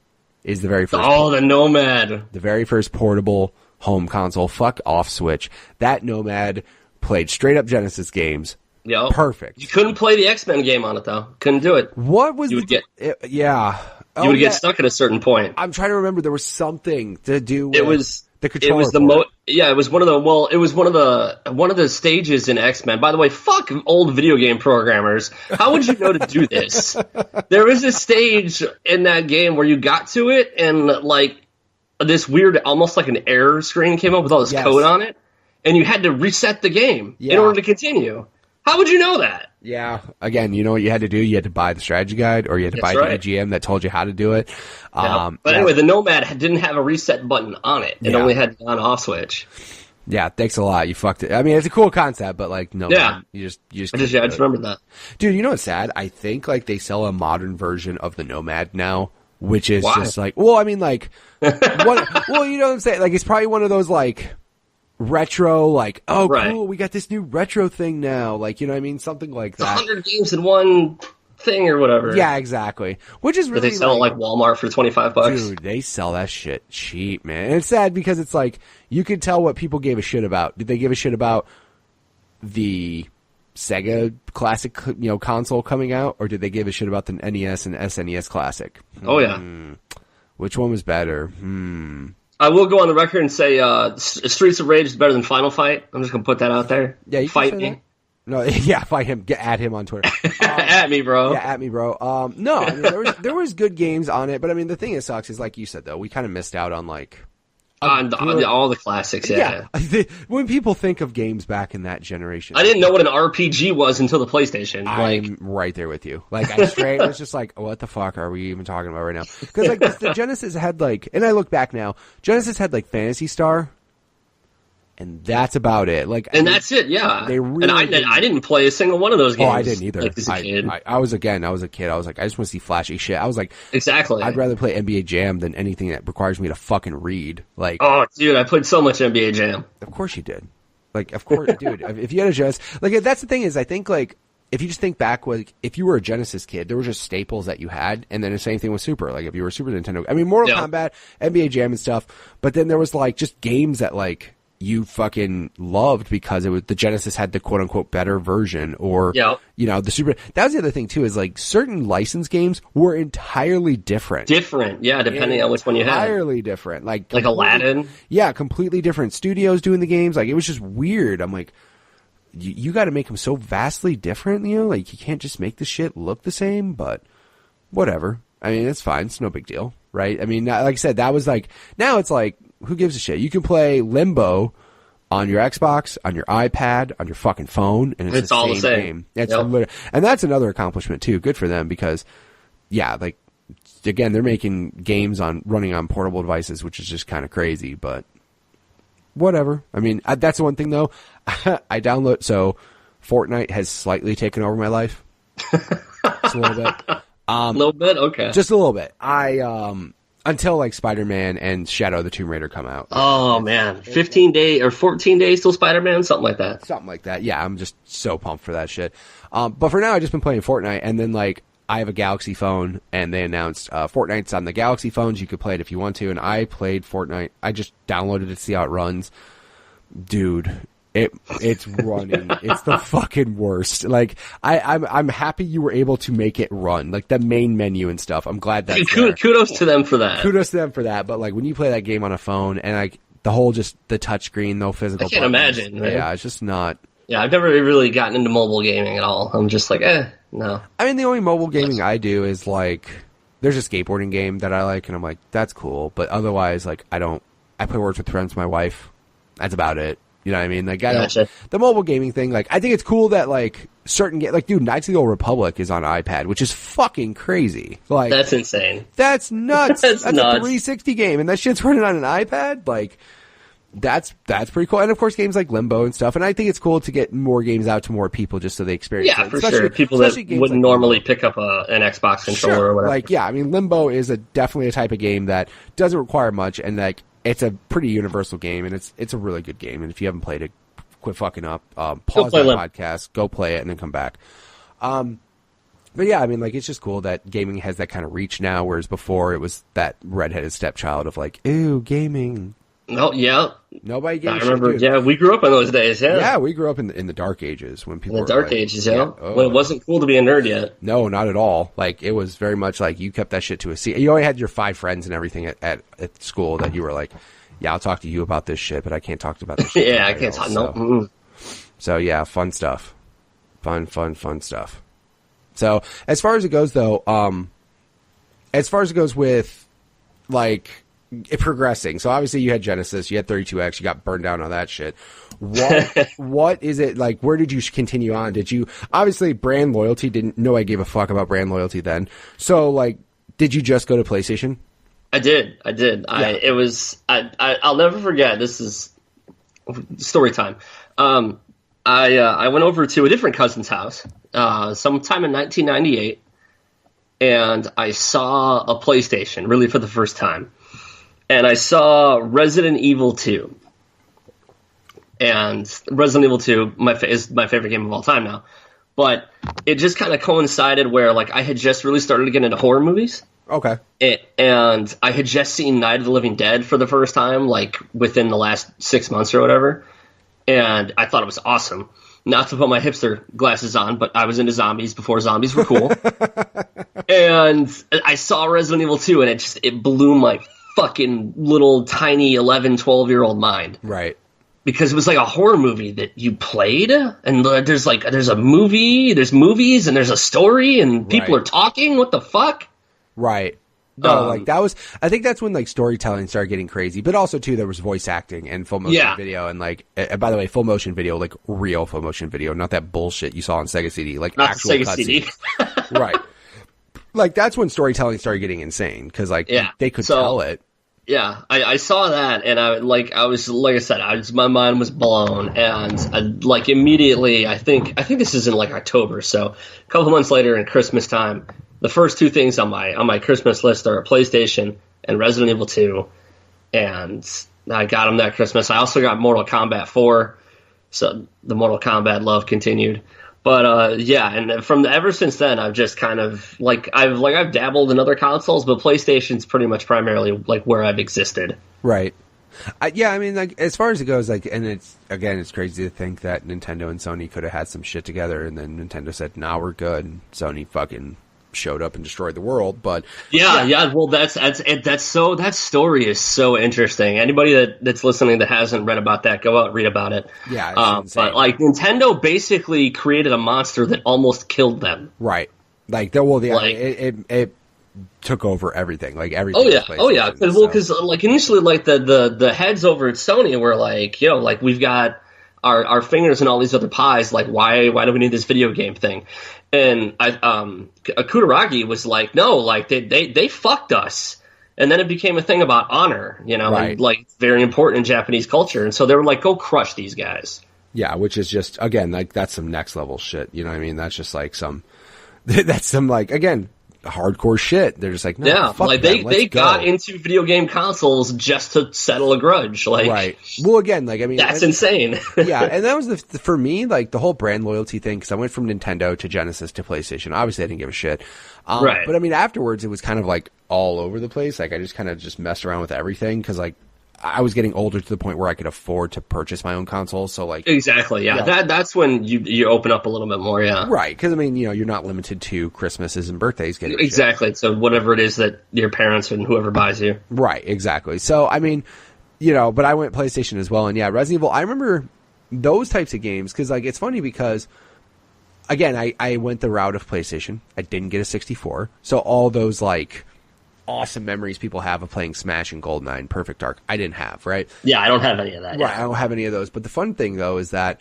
is the very first. Oh, the Nomad, the very first portable home console. Fuck off Switch. That Nomad played straight up Genesis games. Yeah, perfect. You couldn't play the X-Men game on it though. Couldn't do it. What was yeah? You would get stuck at a certain point. I'm trying to remember. There was something to do with the controller. It was it was one of the it was one of the stages in X-Men. By the way, fuck old video game programmers. How would you know to do this? There was a stage in that game where you got to it and like this weird, almost like an error screen came up with all this code on it, and you had to reset the game in order to continue. How would you know that? Yeah. Again, you know what you had to do? You had to buy the strategy guide, or you had to buy the AGM that told you how to do it. But anyway, the Nomad didn't have a reset button on it. It only had an on-off switch. Yeah, thanks a lot. You fucked it. I mean, it's a cool concept, but like, no, you just I just remembered that. Dude, you know what's sad? I think like they sell a modern version of the Nomad now, which is just like, well, I mean, like, you know what I'm saying? Like, it's probably one of those like retro, like, oh, cool, we got this new retro thing now. Like, you know what I mean? Something like that. 100 games in one thing or whatever. Yeah, exactly. Which is really, but they sell it like Walmart for $25. Dude, they sell that shit cheap, man. And it's sad because it's like, you can tell what people gave a shit about. Did they give a shit about the Sega Classic, console coming out, or did they give a shit about the NES and SNES Classic? Oh, yeah. Which one was better? I will go on the record and say Streets of Rage is better than Final Fight. I'm just going to put that out there. Yeah, you fight me. That. No, yeah, fight him. Add him on Twitter. At me, bro. Yeah, at me, bro. No, I mean, there was good games on it, but I mean, the thing that sucks is, like you said, though, we kind of missed out on like on all the classics. Yeah. When people think of games back in that generation, I didn't know what an RPG was until the PlayStation. I'm right there with you. Like, I was just like, what the fuck are we even talking about right now? Because like the Genesis had like, and I look back now, Genesis had like Phantasy Star. And that's about it. Like, that's it. Yeah. They really I didn't play a single one of those games. Oh, I didn't either. Like, as a kid. I was a kid. I was like, I just want to see flashy shit. I was like, exactly. I'd rather play NBA Jam than anything that requires me to fucking read. Like, oh, dude, I played so much NBA Jam. Of course you did. Like, of course, dude. If you had a Genesis, like, that's the thing is, I think like, if you just think back, like, if you were a Genesis kid, there were just staples that you had, and then the same thing with Super. Like, if you were a Super Nintendo, I mean, Mortal Kombat, NBA Jam and stuff, but then there was like just games that like you fucking loved because it was the Genesis had the quote unquote better version, or the Super. That was the other thing too, is like certain licensed games were entirely different. Depending on which one you had. Entirely different, like Aladdin. Yeah, completely different studios doing the games. Like, it was just weird. I'm like, you got to make them so vastly different, like you can't just make the shit look the same. But whatever. I mean, it's fine. It's no big deal, right? I mean, like I said, that was like, now it's like, who gives a shit? You can play Limbo on your Xbox, on your iPad, on your fucking phone, and it's all the the same game. It's and that's another accomplishment too. Good for them, because, like, again, they're making games running on portable devices, which is just kind of crazy. But whatever. I mean, that's the one thing though. So Fortnite has slightly taken over my life. Just a little bit. A little bit, okay. Just a little bit. Until like Spider-Man and Shadow of the Tomb Raider come out. Oh man, 15 days or 14 days till Spider-Man, something like that. Something like that. Yeah, I'm just so pumped for that shit. But for now, I've just been playing Fortnite, and then like I have a Galaxy phone, and they announced Fortnite's on the Galaxy phones. You could play it if you want to, and I played Fortnite. I just downloaded it to see how it runs. Dude, it's running. It's the fucking worst. Like, I'm happy you were able to make it run, like the main menu and stuff. I'm glad that's there. Kudos to them for that. Kudos to them for that. But like when you play that game on a phone and like the whole just the touchscreen, no physical. I can't imagine. Right? Yeah, it's just not. Yeah, I've never really gotten into mobile gaming at all. I'm just like, no. I mean, the only mobile gaming I do is like, there's a skateboarding game that I like, and I'm like, that's cool. But otherwise, like, I play Words with Friends with my wife. That's about it. You know what I mean? Like, the mobile gaming thing, like, I think it's cool that, like, certain like, dude, Knights of the Old Republic is on iPad, which is fucking crazy. Like, that's insane. That's nuts. That's nuts. A 360 game, and that shit's running on an iPad? Like, that's pretty cool. And of course, games like Limbo and stuff. And I think it's cool to get more games out to more people just so they experience it. Yeah, for sure. People that wouldn't like normally pick up an Xbox controller or whatever. Like, yeah, I mean, Limbo is definitely a type of game that doesn't require much, and like, it's a pretty universal game, and it's a really good game. And if you haven't played it, quit fucking up. Pause the podcast, go play it, and then come back. But yeah, I mean, like, it's just cool that gaming has that kind of reach now, whereas before it was that redheaded stepchild of like, ew, gaming. Oh, yeah. Nobody gave I a remember, shit, yeah, we grew up in those days, yeah. Yeah, we grew up in the dark ages when people in the dark like, ages, yeah. When it wasn't cool to be a nerd yet. No, not at all. Like, it was very much like you kept that shit to a secret. You only had your 5 friends and everything at school that you were like, yeah, I'll talk to you about this shit, but I can't talk about this shit. Yeah, I can't talk, no. So, yeah, fun stuff. Fun stuff. So, as far as it goes, though, as far as it goes with, like, progressing. So obviously you had Genesis, you had 32X, you got burned down on that shit. What is it like? Where did you continue on? Did you obviously brand loyalty? Didn't know I gave a fuck about brand loyalty then. So like, did you just go to PlayStation? I did. Yeah. I'll never forget. This is story time. I went over to a different cousin's house sometime in 1998, and I saw a PlayStation really for the first time. And I saw Resident Evil 2. And Resident Evil 2 is my favorite game of all time now. But it just kind of coincided where like I had just really started to get into horror movies. Okay. And I had just seen Night of the Living Dead for the first time, like within the last 6 months or whatever. And I thought it was awesome. Not to put my hipster glasses on, but I was into zombies before zombies were cool. And I saw Resident Evil 2, and it blew my fucking little tiny 11, 12-year-old mind. Right. Because it was like a horror movie that you played, and there's a movie, there's movies, and there's a story, and people are talking. What the fuck? Right. No, like that was, I think that's when like storytelling started getting crazy, but also too, there was voice acting and full motion video, and like, by the way, full motion video, like real full motion video, not that bullshit you saw on Sega CD, like not actual Sega CD. Right. Like that's when storytelling started getting insane, because like they could tell it. Yeah, I saw that, and my mind was blown, and like immediately, I think this is in like October, so a couple months later in Christmas time, the first 2 things on my Christmas list are a PlayStation and Resident Evil 2, and I got them that Christmas. I also got Mortal Kombat 4, so the Mortal Kombat love continued. But and ever since then, I've just kind of I've dabbled in other consoles, but PlayStation's pretty much primarily like where I've existed. Right. I mean, like as far as it goes, like, and it's crazy to think that Nintendo and Sony could have had some shit together, and then Nintendo said, "Nah, we're good." And Sony fucking showed up and destroyed the world. But well, that story is so interesting. Anybody that's listening that hasn't read about that, go out and read about it. Yeah, but like Nintendo basically created a monster that almost killed them. Right. Like it took over everything. Like everything. Oh yeah. Because like initially, like the heads over at Sony were like, like we've got our fingers in all these other pies. Like why do we need this video game thing? And Kutaragi was like, no, like they fucked us. And then it became a thing about honor, and like very important in Japanese culture. And so they were like, go crush these guys. Yeah, which is just, again, like that's some next level shit. You know what I mean? That's just like that's some like, again, hardcore shit. They're just like, no, fuck like them. they got into video game consoles just to settle a grudge. Like, right. Well, again, like, I mean, that's insane. Yeah. And that was for me, like the whole brand loyalty thing. Cause I went from Nintendo to Genesis to PlayStation. Obviously I didn't give a shit. But I mean, afterwards it was kind of like all over the place. Like I just kind of messed around with everything. Cause like, I was getting older to the point where I could afford to purchase my own console. So like exactly, yeah. That's when you open up a little bit more, yeah. Right, because I mean, you're not limited to Christmases and birthdays getting exactly. shit. So whatever it is that your parents and whoever buys you. Right, exactly. So I mean, but I went PlayStation as well, and yeah, Resident Evil. I remember those types of games because like it's funny because. Again, I went the route of PlayStation. I didn't get a 64. So all those, like, awesome memories people have of playing Smash and GoldenEye and Perfect Dark, I didn't have, right? Yeah, I don't have any of that. Right, yeah. I don't have any of those. But the fun thing, though, is that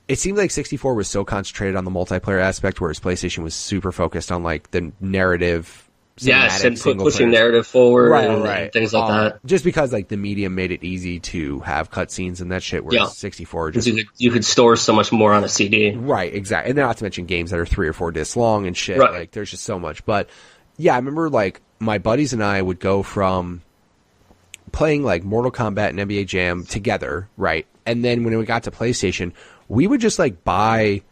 it seemed like 64 was so concentrated on the multiplayer aspect, whereas PlayStation was super focused on, like, the narrative. Yes, and pushing narrative forward and things like that. Just because, like, the medium made it easy to have cutscenes and that shit, whereas 64 just... You could store so much more on a CD. Right, exactly. And not to mention games that are 3 or 4 discs long and shit. Right. Like, there's just so much. But, yeah, I remember, like, my buddies and I would go from playing, like, Mortal Kombat and NBA Jam together, right? And then when we got to PlayStation, we would just, like, buy...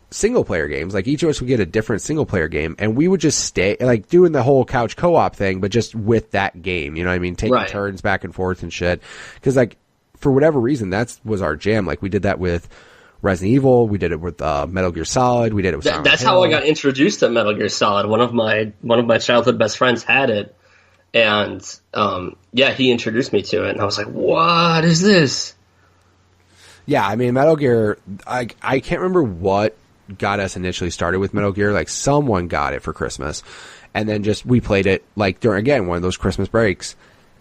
single player games. Like each of us would get a different single player game and we would just stay like doing the whole couch co-op thing, but just with that game, you know what I mean? Taking turns back and forth and shit. Cause like for whatever reason, that was our jam. Like we did that with Resident Evil. We did it with Metal Gear Solid. We did it with That's how I got introduced to Metal Gear Solid. One of my childhood best friends had it. And, he introduced me to it and I was like, what is this? Yeah. I mean, Metal Gear, I can't remember what got us initially started with Metal Gear. Like someone got it for Christmas and then we played it like during, again, one of those Christmas breaks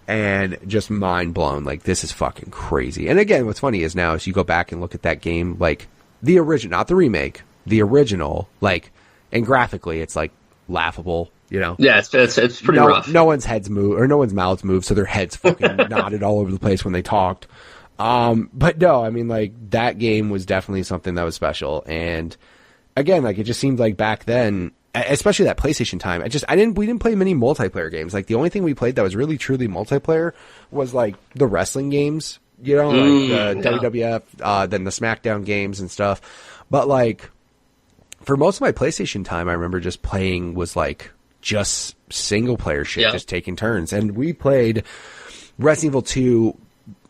and just mind blown. Like this is fucking crazy. And again, what's funny is now as you go back and look at that game, like the original, not the remake, the original, like, and graphically it's like laughable, Yeah, it's pretty rough. No one's heads move or no one's mouths move. So their heads fucking nodded all over the place when they talked. But no, I mean like that game was definitely something that was special. And again, like it just seemed like back then, especially that PlayStation time, we didn't play many multiplayer games. Like the only thing we played that was really truly multiplayer was like the wrestling games, like the WWF, then the SmackDown games and stuff. But like for most of my PlayStation time, I remember just playing was like just single player shit, just taking turns. And we played Resident Evil 2,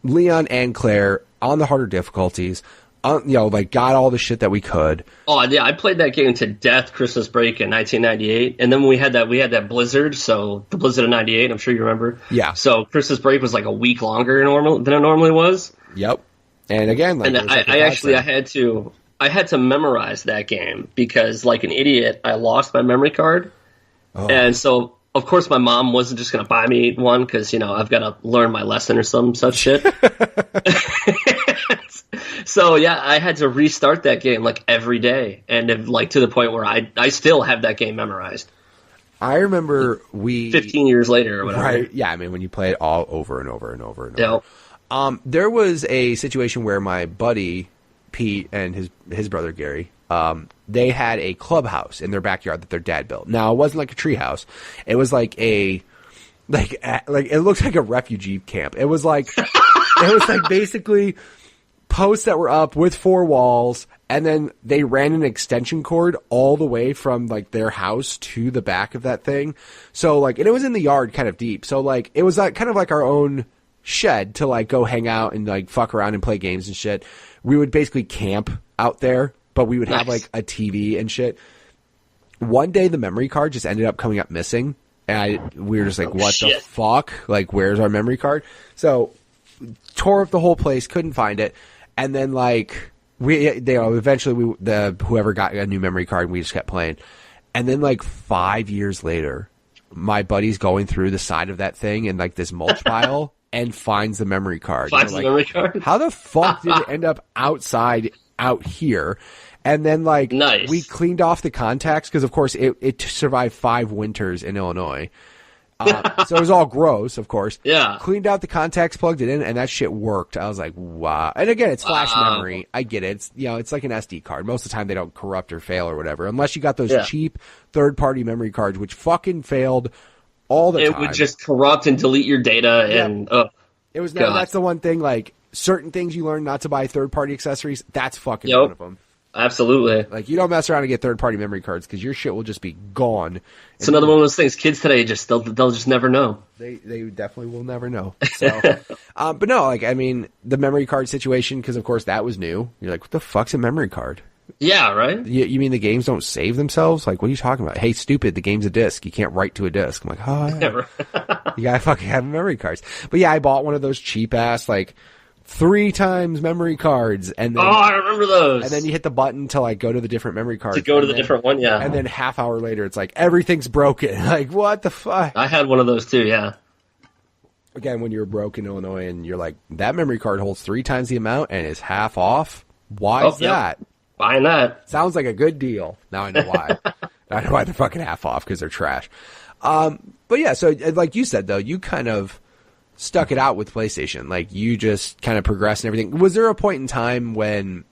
Leon and Claire on the harder difficulties. Like got all the shit that we could. Oh yeah, I played that game to death Christmas break in 1998, and then we had that blizzard. So the blizzard of '98, I'm sure you remember. Yeah. So Christmas break was like a week longer than it normally was. Yep. And again, like, and I had to memorize that game because like an idiot, I lost my memory card, and so of course my mom wasn't just gonna buy me one because I've got to learn my lesson or some such shit. So yeah, I had to restart that game like every day, and like to the point where I still have that game memorized. I remember 15 years later or whatever. Right? Yeah, I mean when you play it all over and over and over and over. Yep. There was a situation where my buddy Pete and his brother Gary, they had a clubhouse in their backyard that their dad built. Now it wasn't like a tree house; it was like it looked like a refugee camp. It was like basically posts that were up with 4 walls, and then they ran an extension cord all the way from like their house to the back of that thing. So like, and it was in the yard kind of deep. So like, it was kind of like our own shed to like go hang out and like fuck around and play games and shit. We would basically camp out there, but we would have like a TV and shit. One day the memory card just ended up coming up missing. And we were just like, what the fuck? Like, where's our memory card? So tore up the whole place, couldn't find it. And then like eventually whoever got a new memory card and we just kept playing. And then like 5 years later, my buddy's going through the side of that thing in like this mulch pile and finds the memory card. Finds the memory card? How the fuck did it end up out here? And then like we cleaned off the contacts because of course it survived 5 winters in Illinois. So it was all gross, of course. Yeah. Cleaned out the contacts, plugged it in, and that shit worked. I was like, wow. And again, it's flash memory. I get it. It's, it's like an SD card. Most of the time they don't corrupt or fail or whatever. Unless you got those cheap third-party memory cards, which fucking failed all the time. It would just corrupt and delete your data and, it was that's the one thing, like, certain things you learn not to buy third-party accessories, that's fucking one of them. Absolutely. Like, you don't mess around and get third-party memory cards because your shit will just be gone. It's another one of those things. Kids today they'll just never know. They definitely will never know. So, but no, like, I mean, the memory card situation, because of course that was new. You're like, what the fuck's a memory card? Yeah, right? You mean the games don't save themselves? Like, what are you talking about? Hey, stupid, the game's a disc. You can't write to a disc. I'm like, oh, yeah. You gotta fucking have memory cards. But yeah, I bought one of those cheap-ass, like, 3 times memory cards. And then, I remember those. And then you hit the button to, like, go to the different memory cards. To go to the different one, yeah. And then half hour later, it's like, everything's broken. Like, what the fuck? I had one of those too, yeah. Again, when you're broke in Illinois and you're like, that memory card holds 3 times the amount and is half off? Why is that? Buying that. Sounds like a good deal. Now I know why. Now I know why they're fucking half off, because they're trash. But yeah, so like you said, though, you kind of stuck it out with PlayStation. Like, you just kind of progressed and everything. Was there a point in time when,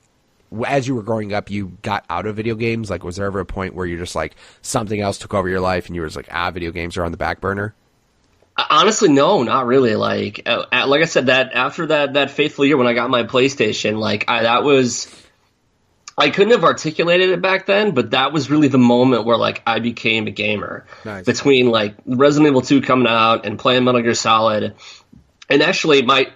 as you were growing up, you got out of video games? Like, was there ever a point where you're just like, something else took over your life and you were just like, video games are on the back burner? Honestly, no, not really. Like I said, that after that fateful year when I got my PlayStation, like, I couldn't have articulated it back then, but that was really the moment where, like, I became a gamer. Nice. Between, like, Resident Evil 2 coming out and playing Metal Gear Solid. And actually, my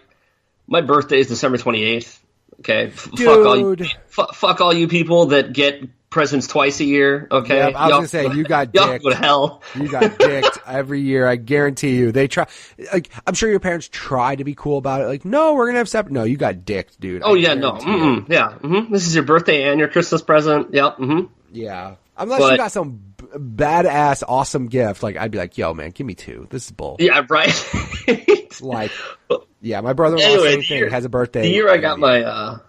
birthday is December 28th. Okay? Fuck all you people that get presents twice a year, okay? Yep, I was going to say, you got dicked. Y'all go to hell. You got dicked every year, I guarantee you. They try, like, I'm sure your parents try to be cool about it. Like, no, we're going to have separate. No, you got dicked, dude. Oh, yeah, no. Yeah. This is your birthday and your Christmas present. Yep. Yeah. Unless you got some badass, awesome gift, like, I'd be like, yo, man, give me 2. This is bull. Yeah, right. Like, yeah, my brother-in-law, same thing, has a birthday. The year I got my,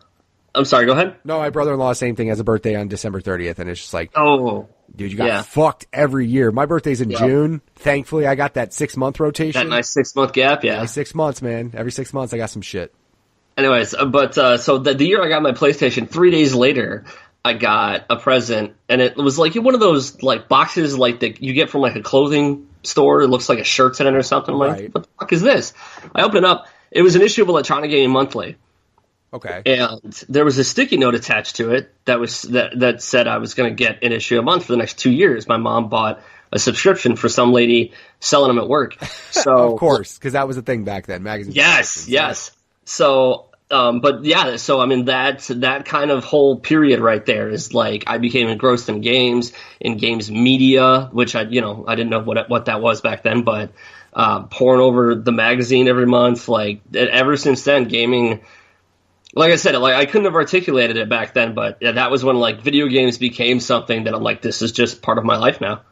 I'm sorry, go ahead. No, my brother-in-law, same thing, has a birthday on December 30th, and it's just like, dude, you got fucked every year. My birthday's in June. Thankfully, I got that 6-month rotation. That nice 6-month gap, yeah. Nice 6 months, man. Every 6 months, I got some shit. Anyways, so the year I got my PlayStation, 3 days later, I got a present, and it was like one of those, like, boxes like that you get from, like, a clothing store. It looks like a shirt's in it or something. I'm like, what the fuck is this? I open it up. It was an issue of Electronic Gaming Monthly. Okay. And there was a sticky note attached to it that said I was going to get an issue a month for the next 2 years. My mom bought a subscription for some lady selling them at work. So of course, because that was a thing back then. Magazines. Yes. So, but yeah, so I mean that kind of whole period right there is like I became engrossed in games media, which I didn't know what that was back then, but pouring over the magazine every month, like ever since then, gaming. Like I said, like I couldn't have articulated it back then, but yeah, that was when like video games became something that I'm like, this is just part of my life now.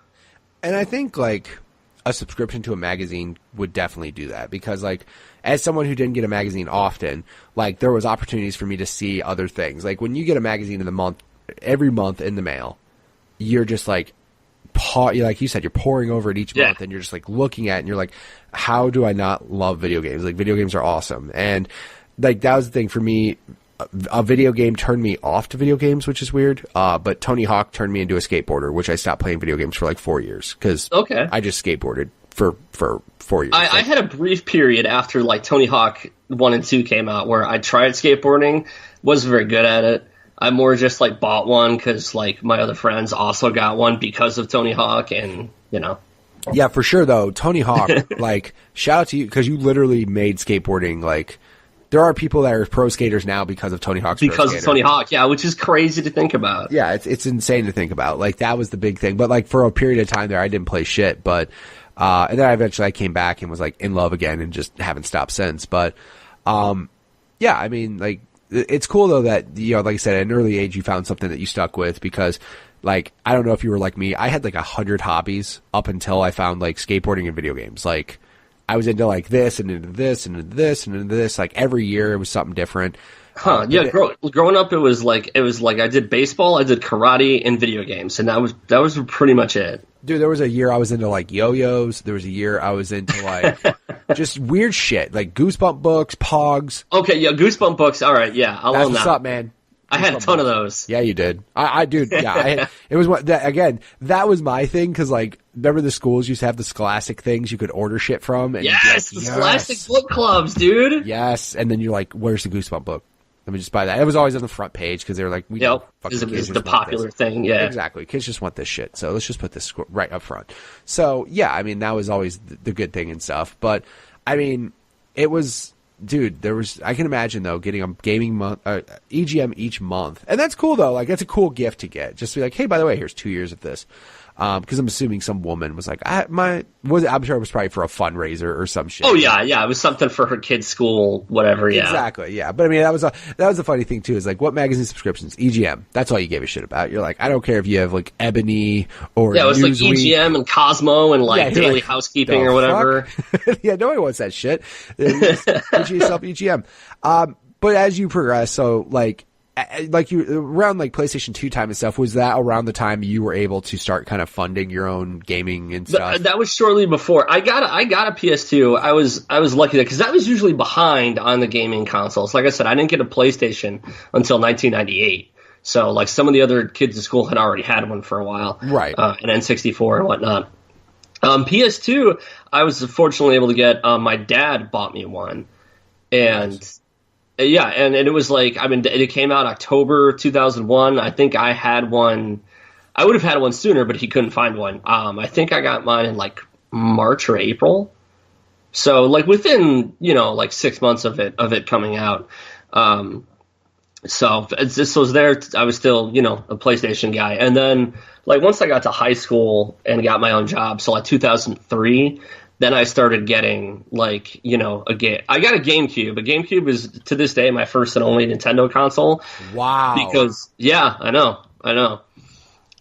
And I think like a subscription to a magazine would definitely do that, because like as someone who didn't get a magazine often, like there was opportunities for me to see other things. Like when you get a magazine every month in the mail, you're just like, like you said, you're pouring over it each month, and you're just like looking at it and you're like, how do I not love video games? Like video games are awesome. And like that was the thing for me. A video game turned me off to video games, which is weird. But Tony Hawk turned me into a skateboarder, which I stopped playing video games for like 4 years because I just skateboarded for 4 years. I had a brief period after like Tony Hawk 1 and 2 came out where I tried skateboarding, wasn't very good at it. I more just like bought one because like my other friends also got one because of Tony Hawk, and Yeah, for sure though. Tony Hawk, like shout out to you because you literally made skateboarding like. There are people that are pro skaters now because of Tony Hawk's Because of Tony Hawk, yeah, which is crazy to think about. Yeah, it's insane to think about. Like, that was the big thing. But, like, for a period of time there, I didn't play shit. But, and then eventually I came back and was, like, in love again and just haven't stopped since. But, yeah, I mean, like, it's cool, though, that, like I said, at an early age you found something that you stuck with because, like, I don't know if you were like me. I had, like, 100 hobbies up until I found, like, skateboarding and video games. Like, I was into like this and into this and into this and into this. Like every year it was something different. Yeah, growing up it was like I did baseball, I did karate, and video games, and that was pretty much it. Dude, there was a year I was into like yo-yos. There was a year I was into like just weird shit, like Goosebump books, Pogs. Okay, yeah, Goosebump books. All right, yeah, I'll own that. What's up, man? I had a ton of those. Yeah, you did. I dude, yeah. It was again, that was my thing, because, like, remember the schools used to have the Scholastic things you could order shit from? And yes, the Scholastic book clubs, dude. Yes, and then you're like, where's the Goosebump book? Let me just buy that. It was always on the front page because they were like, because it was the popular thing. Yeah, exactly. Kids just want this shit, so let's just put this right up front. So yeah, I mean that was always the good thing and stuff. But I mean, it was, dude. I can imagine though getting a gaming month, EGM each month, and that's cool though. Like that's a cool gift to get. Just to be like, hey, by the way, here's 2 years of this. Because I'm assuming some woman was like, I'm sure it was probably for a fundraiser or some shit. Oh yeah, it was something for her kid's school, whatever. Yeah, exactly. Yeah, but I mean, that was the funny thing too. Is like, what magazine subscriptions? EGM. That's all you gave a shit about. You're like, I don't care if you have like Ebony or it was Newsweek. like EGM and Cosmo and like Daily Housekeeping or whatever. Yeah, nobody wants that shit. Put yourself EGM. But as you progress, so like you around like PlayStation 2 time and stuff, was that around the time you were able to start kind of funding your own gaming and stuff? That was shortly before. I got a PS2. I was lucky because that was usually behind on the gaming consoles. Like I said, I didn't get a PlayStation until 1998. So like some of the other kids in school had already had one for a while, right? An N64 and whatnot. PS2, I was fortunately able to get. My dad bought me one, and. Nice. Yeah, and it was like, I mean, it came out October 2001. I think I had one. I would have had one sooner, but he couldn't find one. I think I got mine in like March or April. So like within, like 6 months of it coming out. So this was there. I was still, a PlayStation guy. And then like once I got to high school and got my own job, so like 2003, then I started getting, like, a game. I got a GameCube. A GameCube is, to this day, my first and only Nintendo console. Wow. Because, yeah, I know. And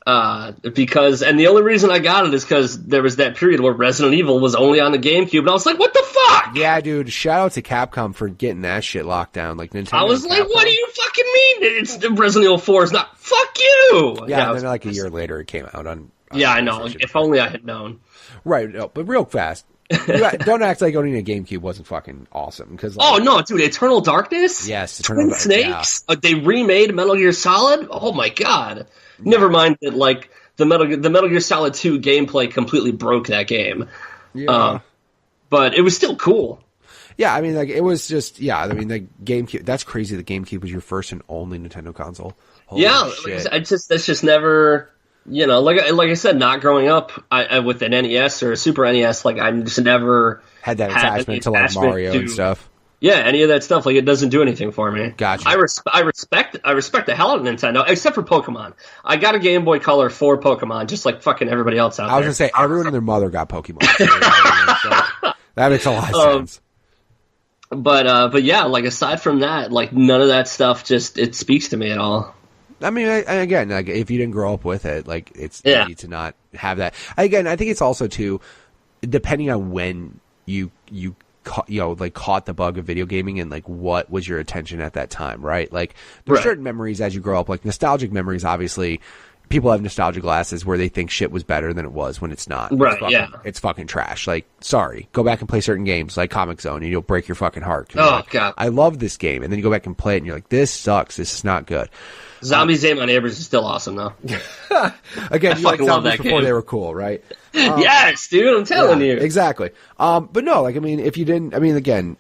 the only reason I got it is because there was that period where Resident Evil was only on the GameCube, and I was like, what the fuck? Yeah, dude, shout out to Capcom for getting that shit locked down. Like, Nintendo. I was like, what do you fucking mean? It's Resident Evil 4 is not. Fuck you! Yeah, and then like a year later it came out on yeah, I know. If only I had known. Right, no, but real fast. Don't act like owning a GameCube wasn't fucking awesome. Cause like, oh, no, dude, Eternal Darkness? Yes, Twin Snakes? Yeah. They remade Metal Gear Solid? Oh, my God. Yeah. Never mind that, like, the Metal Gear Solid 2 gameplay completely broke that game. Yeah. But it was still cool. Yeah, I mean, like, it was just, yeah, I mean, the GameCube, that's crazy. The GameCube was your first and only Nintendo console. Holy shit. That's just never... like I said, not growing up with an NES or a Super NES, like I just never had that attachment to like Mario and stuff. Yeah, any of that stuff, like it doesn't do anything for me. Gotcha. I respect the hell out of Nintendo, except for Pokemon. I got a Game Boy Color for Pokemon, just like fucking everybody else out there. I was gonna say everyone and their mother got Pokemon. That makes a lot of sense. But yeah, like aside from that, like none of that stuff it speaks to me at all. I mean, again, like if you didn't grow up with it, like it's easy to not have that. Again, I think it's also too, depending on when you caught the bug of video gaming and like what was your attention at that time, right? Like there's certain memories as you grow up, like nostalgic memories. Obviously, people have nostalgia glasses where they think shit was better than it was when it's not. Right? It's fucking trash. Like, sorry, go back and play certain games like Comic Zone, and you'll break your fucking heart. Oh God, I love this game, and then you go back and play it, and you're like, this sucks. This is not good. Zombies Ate My Neighbors is still awesome, though. Again, you like zombies before they were cool, right? Yes, dude, I'm telling you. Exactly. But no, like, I mean, if you didn't, I mean, again,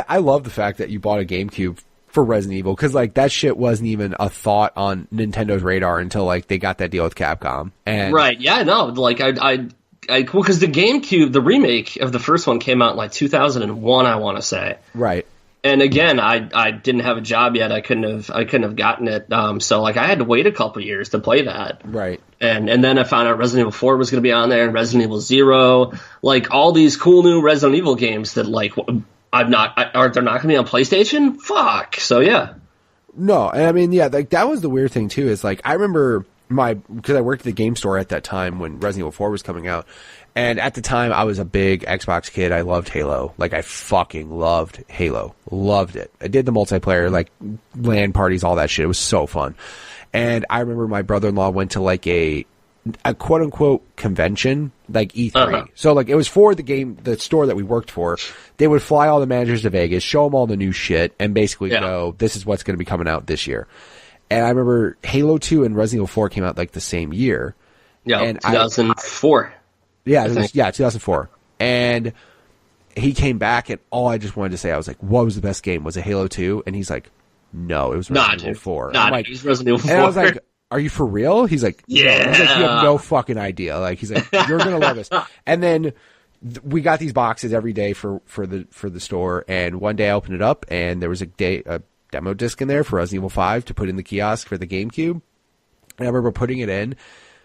I love the fact that you bought a GameCube for Resident Evil, because, like, that shit wasn't even a thought on Nintendo's radar until, like, they got that deal with Capcom. And right, yeah, no, like, because the GameCube, the remake of the first one came out in, like, 2001, I want to say. Right. And again, I didn't have a job yet. I couldn't have gotten it. So like I had to wait a couple years to play that. Right. And then I found out Resident Evil 4 was going to be on there, and Resident Evil 0, like all these cool new Resident Evil games that like they're not going to be on PlayStation. Fuck. So yeah. No, and I mean like that was the weird thing too. Is like I remember because I worked at the game store at that time when Resident Evil 4 was coming out. And at the time, I was a big Xbox kid. I loved Halo. Like, I fucking loved Halo. Loved it. I did the multiplayer, like, LAN parties, all that shit. It was so fun. And I remember my brother-in-law went to, like, a quote-unquote convention, like E3. Uh-huh. So, like, it was for the store that we worked for. They would fly all the managers to Vegas, show them all the new shit, and basically go, this is what's going to be coming out this year. And I remember Halo 2 and Resident Evil 4 came out, like, the same year. Yeah, and 2004. Yeah, 2004. And he came back, and all I just wanted to say, I was like, what was the best game? Was it Halo 2? And he's like, no, it was Resident Evil 4. Nah, I'm like, it was Resident Evil 4. And I was like, are you for real? He's like, yeah. He's like, you have no fucking idea. Like, he's like, you're going to love this. And then we got these boxes every day for the store. And one day I opened it up and there was a demo disc in there for Resident Evil 5 to put in the kiosk for the GameCube. And I remember putting it in,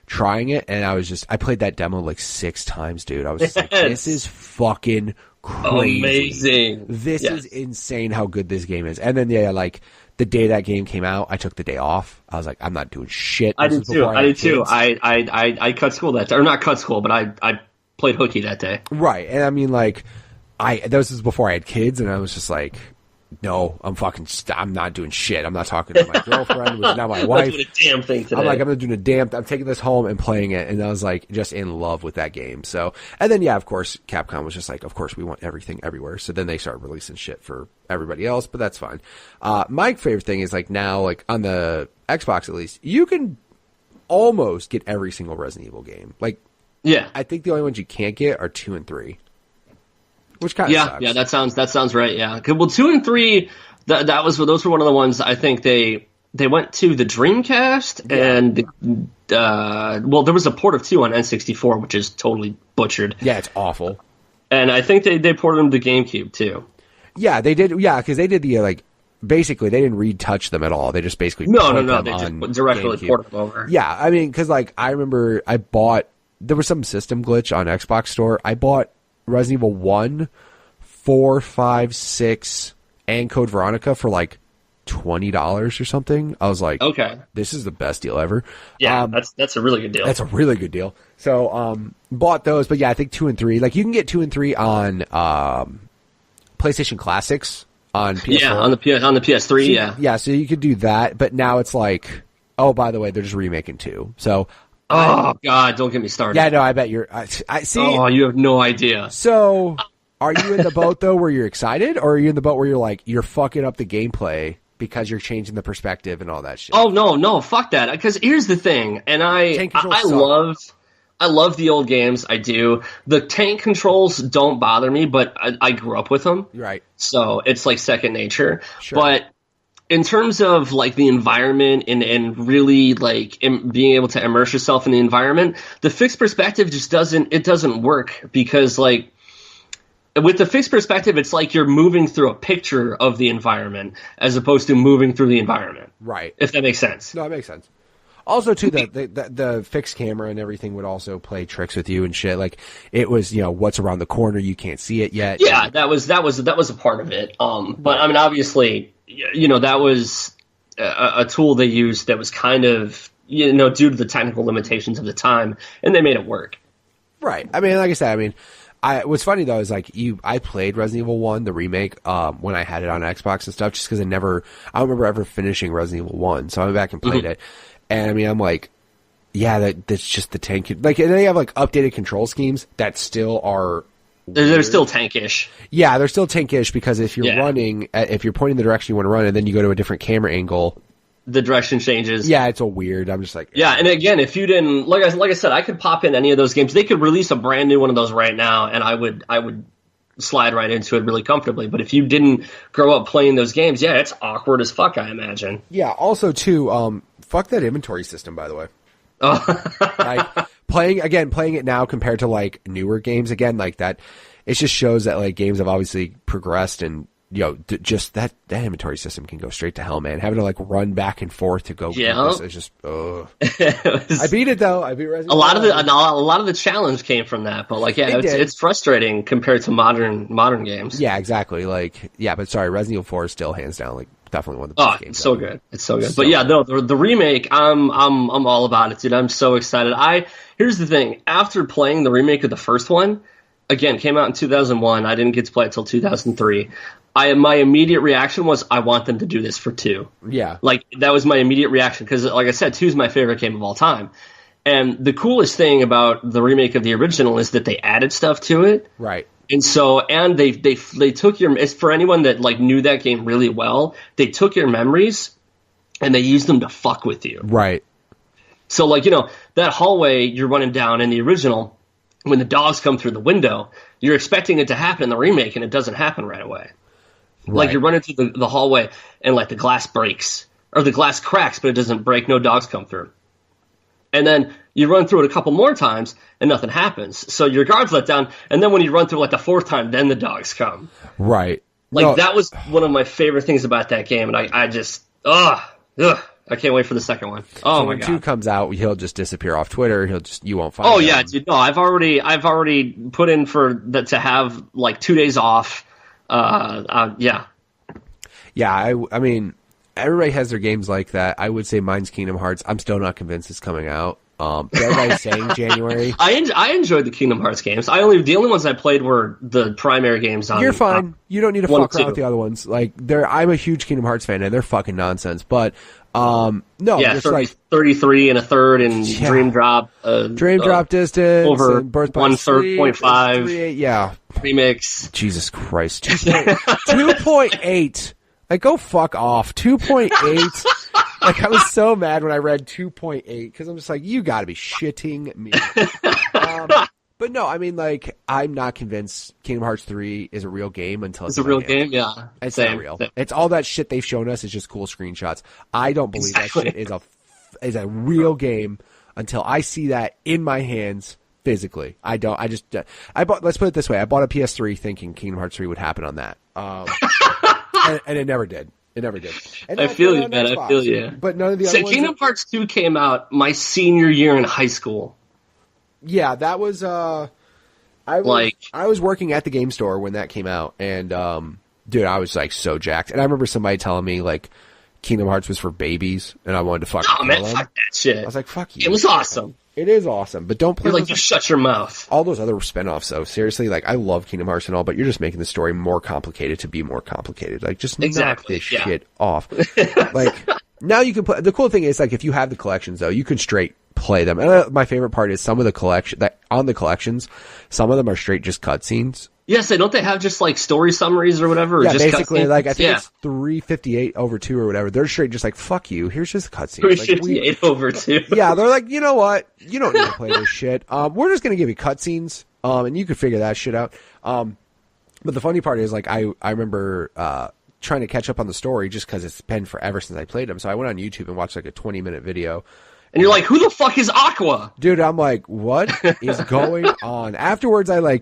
trying it, and I played that demo like 6 times, dude. I was just like, this is fucking crazy. Amazing. This is insane how good this game is. And then, like, the day that game came out, I took the day off. I was like, I'm not doing shit. I did too. I cut school that day. Or not cut school, but I played hooky that day. Right. And I mean, like, this was before I had kids, and I was just like, no, I'm not doing shit. I'm not talking to my girlfriend, who's now my wife. I'm doing a damn thing today. I'm like, I'm taking this home and playing it. And I was like, just in love with that game. So, and then, yeah, of course, Capcom was just like, of course, we want everything everywhere. So then they started releasing shit for everybody else, but that's fine. My favorite thing is like now, like on the Xbox at least, you can almost get every single Resident Evil game. Like, yeah, I think the only ones you can't get are 2 and 3. Which kind of sucks. Yeah, that sounds right. Yeah, well, 2 and 3, those were one of the ones I think they went to the Dreamcast, and there was a port of 2 on N64, which is totally butchered. Yeah, it's awful. And I think they ported them to GameCube too. Yeah, they did. Yeah, because they did the basically they didn't retouch them at all. They just basically no, they just directly ported them over. Yeah, I mean, because like I remember there was some system glitch on Xbox Store. I bought Resident Evil 1, 4, 5, 6, and Code Veronica for like $20 or something. I was like, okay, this is the best deal ever. Yeah, that's a really good deal. That's a really good deal. So bought those, but yeah, I think 2 and 3. Like you can get 2 and 3 on PlayStation Classics on PS4. Yeah, on the PS3. So yeah, so you could do that. But now it's like, oh, by the way, they're just remaking 2. So. God, don't get me started. Yeah, no, I bet you're. I see. Oh, you have no idea. So, are you in the boat though, where you're excited, or are you in the boat where you're like you're fucking up the gameplay because you're changing the perspective and all that shit? Oh no, fuck that. Because here's the thing, and I love the old games. I do. The tank controls don't bother me, but I grew up with them, right? So it's like second nature. Sure. But in terms of like the environment and really like being able to immerse yourself in the environment, the fixed perspective just doesn't work, because like with the fixed perspective, it's like you're moving through a picture of the environment as opposed to moving through the environment. Right. If that makes sense. No, it makes sense. Also, too, the fixed camera and everything would also play tricks with you and shit. Like it was, what's around the corner, you can't see it yet. Yeah, that was a part of it. But I mean, obviously, that was a tool they used that was kind of, due to the technical limitations of the time, and they made it work. Right. I mean, like I said, what's funny though is like I played Resident Evil 1, the remake, when I had it on Xbox and stuff, just because I don't remember ever finishing Resident Evil 1, so I went back and played it. And I mean, I'm like, yeah, that's just the tank. Like, and they have like updated control schemes that still are. They're still tankish. Yeah, they're still tankish, because if you're running, if you're pointing the direction you want to run, and then you go to a different camera angle, the direction changes. Yeah, it's all weird. I'm just like, yeah. And again, if you didn't, like I said, I could pop in any of those games. They could release a brand new one of those right now, and I would slide right into it really comfortably. But if you didn't grow up playing those games, yeah, it's awkward as fuck, I imagine. Yeah. Also, too, fuck that inventory system, by the way. Like playing it now compared to like newer games again, like that, it just shows that like games have obviously progressed, and just that inventory system can go straight to hell, man. Having to like run back and forth to go. Yeah. It's just. I beat it though. I beat Resident Evil. A lot of the challenge came from that, but like, yeah, it's frustrating compared to modern games. Yeah, exactly. Like, yeah, but sorry, Resident Evil 4 is still hands down like definitely one of the best games. It's so good. It's so good. But yeah, no, the remake, I'm all about it, dude. I'm so excited. Here's the thing. After playing the remake of the first one, again, came out in 2001. I didn't get to play it till 2003. My immediate reaction was, I want them to do this for 2. Yeah. Like, that was my immediate reaction, because, like I said, 2 is my favorite game of all time. And the coolest thing about the remake of the original is that they added stuff to it. Right. And so, and they took it's for anyone that like knew that game really well, they took your memories and they used them to fuck with you. Right. So like, that hallway you're running down in the original, when the dogs come through the window, you're expecting it to happen in the remake, and it doesn't happen right away. Like you're running through the hallway and like the glass breaks or the glass cracks, but it doesn't break. No dogs come through. And then you run through it a couple more times and nothing happens. So your guard's let down. And then when you run through like the fourth time, then the dogs come. Right. Like that was one of my favorite things about that game. And I just, I can't wait for the second one. Oh, so my when God. 2 comes out, he'll just disappear off Twitter. You won't find Oh, him. yeah, dude. No, I've already put in for that to have like 2 days off. Yeah. Yeah, I mean, everybody has their games like that. I would say mine's Kingdom Hearts. I'm still not convinced it's coming out. Everybody's saying January. I enjoyed the Kingdom Hearts games. The only ones I played were the primary games on. You're fine. You don't need to fuck around with the two. other ones. Like I'm a huge Kingdom Hearts fan, and they're fucking nonsense. But no, Yeah, just like 33 and a third in Dream Drop. Dream Drop Distance over and Birth by 1/3, Sleep, 0.5. Yeah, remix. Jesus Christ, 2.8. Like, go fuck off. 2.8. Like, I was so mad when I read 2.8 because I'm just like, you got to be shitting me. But no, I mean, like, I'm not convinced Kingdom Hearts 3 is a real game until It's a real game, yeah. It's Same. not real. It's all that shit they've shown us is just cool screenshots. I don't believe that shit is a real game until I see that in my hands physically. I don't. I just. Let's put it this way. I bought a PS3 thinking Kingdom Hearts 3 would happen on that, and it never did. It never did. And I feel you, man. Xbox. I feel you. But none of the other ones. Kingdom Hearts 2 came out my senior year in high school. Yeah, that was. I was working at the game store when that came out, and dude, I was like so jacked. And I remember somebody telling me like Kingdom Hearts was for babies, and I wanted to fucking Oh man, kill them. fuck that shit. I was like, fuck you. It was awesome. It is awesome, but don't play You're like, you shut your mouth. all those other spinoffs. Though seriously, like I love Kingdom Hearts and all, but you're just making the story more complicated to be more complicated. Like just knock this shit off. Like now you can play. The cool thing is like if you have the collections though, you can straight play them. And my favorite part is some of the collections, some of them are straight just cutscenes. Yes, don't they have just like story summaries or whatever? Or Yeah, just basically, cutscenes? like I think it's 358/2 or whatever. They're straight just like fuck you. Here's just cutscenes. 358/2. Yeah, they're like, you know what? You don't need to play this shit. We're just gonna give you cutscenes, and you can figure that shit out. But the funny part is, like, I remember trying to catch up on the story just because it's been forever since I played them. So I went on YouTube and watched like a 20-minute video. And you're like, who the fuck is Aqua? Dude, I'm like, what is going on? Afterwards, I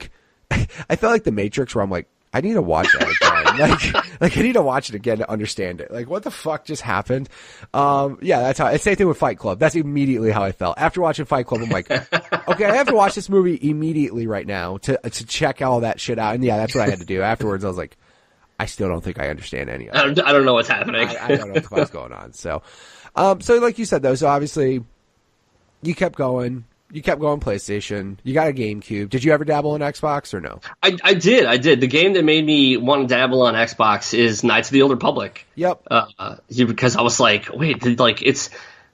felt like the Matrix where I'm like, I need to watch that again. like I need to watch it again to understand it. Like, what the fuck just happened? Yeah, that's how. It's the same thing with Fight Club. That's immediately how I felt after watching Fight Club. I'm like, okay, I have to watch this movie immediately right now to check all that shit out. And yeah, that's what I had to do. Afterwards, I was like, I still don't think I understand any of it. I don't know what's happening. I don't know what the fuck's going on. So like you said though, so obviously you kept going. You kept going PlayStation. You got a GameCube. Did you ever dabble in Xbox or no? I did. The game that made me want to dabble on Xbox is Knights of the Old Republic. Yep. Because I was like, wait, like it's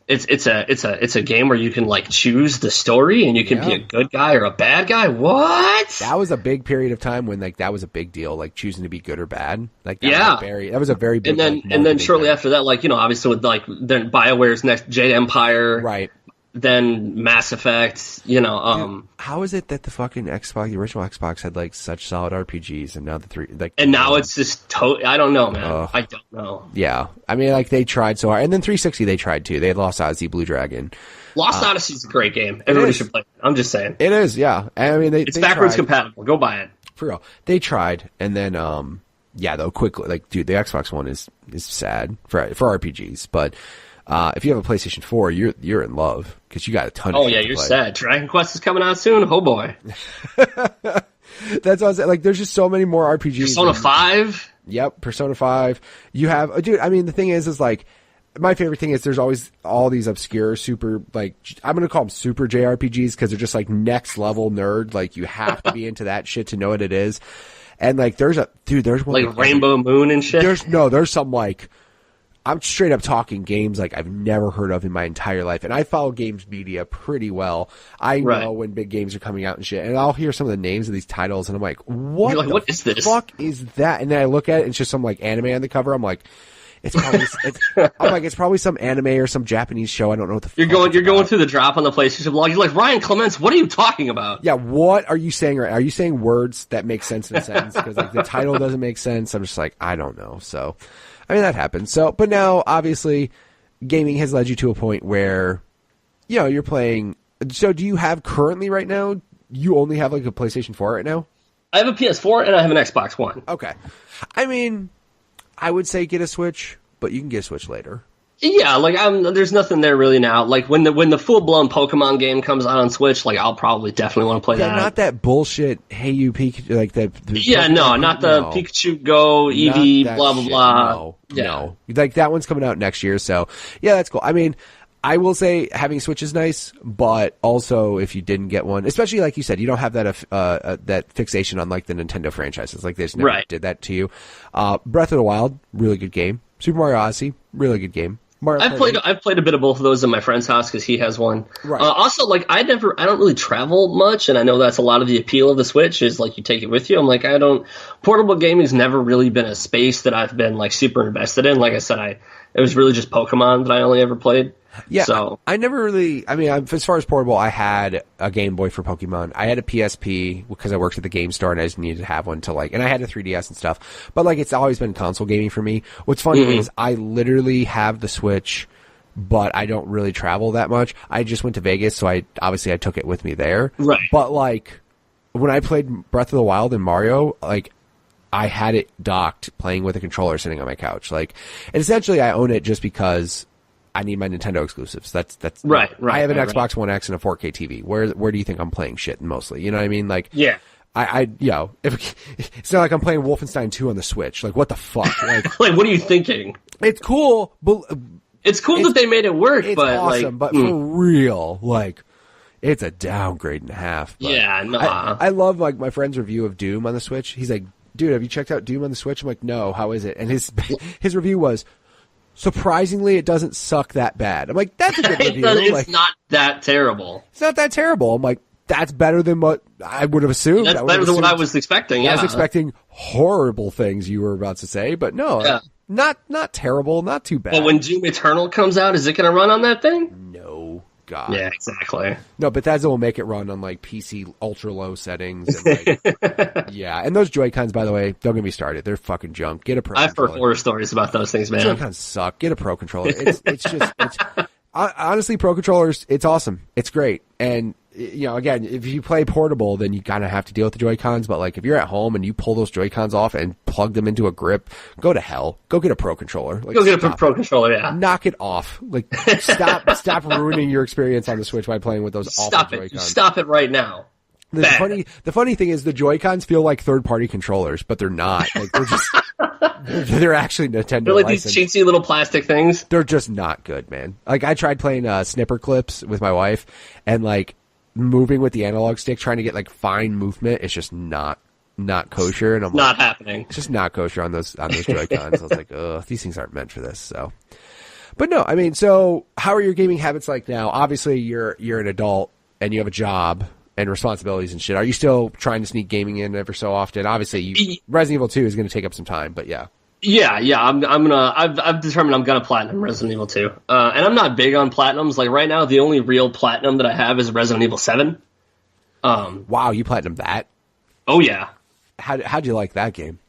a game where you can like choose the story and you can be a good guy or a bad guy. What? That was a big period of time when like that was a big deal, like choosing to be good or bad. Like that was a very big. And then shortly after that, like obviously with like then BioWare's next Jade Empire, right? Then Mass Effect, Dude, how is it that the fucking Xbox, the original Xbox, had like such solid RPGs, and now the three like, and now it's just I don't know, man. I don't know. Yeah, I mean, like they tried so hard, and then 360 they tried too. They had Lost Odyssey, Blue Dragon. Lost Odyssey is a great game. Everybody should play it. I'm just saying. It is, yeah. I mean, it's backwards compatible. Go buy it. For real, they tried, and then though quickly, like, dude, the Xbox One is sad for RPGs, but. If you have a PlayStation 4, you're in love because you got a ton of shit to you're play. sad. Dragon Quest is coming out soon. Oh boy. That's what I was saying. Like, there's just so many more RPGs. Persona 5. Yep, Persona 5. You have, dude. I mean, the thing is like, my favorite thing is there's always all these obscure, super like I'm gonna call them super JRPGs because they're just like next level nerd. Like you have to be into that shit to know what it is. And like, there's one like Rainbow Moon and shit. There's some like. I'm straight up talking games like I've never heard of in my entire life. And I follow games media pretty well. I know when big games are coming out and shit. And I'll hear some of the names of these titles and I'm like, what is this? Fuck is that? And then I look at it and it's just some like anime on the cover. I'm like, I'm like, it's probably some anime or some Japanese show. I don't know what the you're fuck going through the drop on the PlayStation blog. You're like, Ryan Clements, what are you talking about? Yeah, what are you saying? Are you saying words that make sense in a sentence? Because like the title doesn't make sense. I'm just like, I don't know. So, I mean, that happens. So, but now obviously, gaming has led you to a point where, you're playing. So, do you have currently right now? You only have like a PlayStation 4 right now? I have a PS4 and I have an Xbox One. Okay. I mean, I would say get a Switch, but you can get a Switch later. Yeah, like there's nothing there really now. Like when the full blown Pokemon game comes out on Switch, like I'll probably definitely want to play that. Not that bullshit. Hey, you Pikachu, like that. Yeah, no, not the Pikachu Go Eevee, blah blah blah. No, like that one's coming out next year. So yeah, that's cool. I mean, I will say having Switch is nice, but also if you didn't get one, especially like you said, you don't have that fixation on like the Nintendo franchises. Like they just never did that to you. Breath of the Wild, really good game. Super Mario Odyssey, really good game. I've played a bit of both of those in my friend's house because he has one. Right. Also, like I don't really travel much, and I know that's a lot of the appeal of the Switch is like you take it with you. I'm like portable gaming's never really been a space that I've been like super invested in. Like I said, it was really just Pokemon that I only ever played. Yeah, so I never really. I mean, as far as portable, I had a Game Boy for Pokemon. I had a PSP because I worked at the game store and I just needed to have one to like. And I had a 3DS and stuff. But like, it's always been console gaming for me. What's funny is I literally have the Switch, but I don't really travel that much. I just went to Vegas, so I took it with me there. Right. But like, when I played Breath of the Wild and Mario, like, I had it docked, playing with a controller, sitting on my couch. Like, and essentially, I own it just because I need my Nintendo exclusives. That's right. I have an Xbox One X and a 4K TV. Where do you think I'm playing shit mostly? You know what I mean? Like, yeah. If it's not like I'm playing Wolfenstein 2 on the Switch. Like, what the fuck? Like, like, what are you thinking? It's cool, but it's cool that they made it work. It's but awesome, but for real, like, it's a downgrade and a half. But yeah, nah. I love like my friend's review of Doom on the Switch. He's like, dude, have you checked out Doom on the Switch? I'm like, no. How is it? And his review was, surprisingly, it doesn't suck that bad. I'm like, that's a good review. It's not that terrible. It's not that terrible. I'm like, that's better than what I would have assumed. That's better than what I was expecting. Yeah. I was expecting horrible things you were about to say, but no, not terrible, not too bad. But when Doom Eternal comes out, is it going to run on that thing? No. God. Yeah, exactly. No, Bethesda will make it run on like PC ultra low settings. And, like, yeah, and those Joy-Cons, by the way, don't get me started. They're fucking junk. Get a Pro. I've heard horror stories about those things, man. Joy-Cons suck. Get a Pro controller. It's honestly, Pro controllers, it's awesome. It's great. And again, if you play portable, then you kind of have to deal with the Joy-Cons. But like, if you're at home and you pull those Joy-Cons off and plug them into a grip, go to hell. Go get a Pro controller. Like, go get a Pro controller. Yeah. Knock it off. Like, stop ruining your experience on the Switch by playing with those awful Joy-Cons. Stop it right now. The funny thing is the Joy-Cons feel like third-party controllers, but they're not. Like, they're just they're actually Nintendo. They're like licensed. These chintzy little plastic things. They're just not good, man. Like, I tried playing snipper clips with my wife, and like moving with the analog stick, trying to get like fine movement, it's just not kosher. And I'm not happening. It's just not kosher on those Joy-Cons. I was like, ugh, these things aren't meant for this. So, but no, I mean, so how are your gaming habits like now? Obviously, you're an adult and you have a job and responsibilities and shit. Are you still trying to sneak gaming in ever so often? Obviously, Resident Evil 2 is going to take up some time, but yeah. Yeah. I've determined I'm gonna platinum Resident Evil 2. And I'm not big on platinums. Like right now, the only real platinum that I have is Resident Evil 7. Wow, you platinumed that? Oh yeah. How'd you like that game?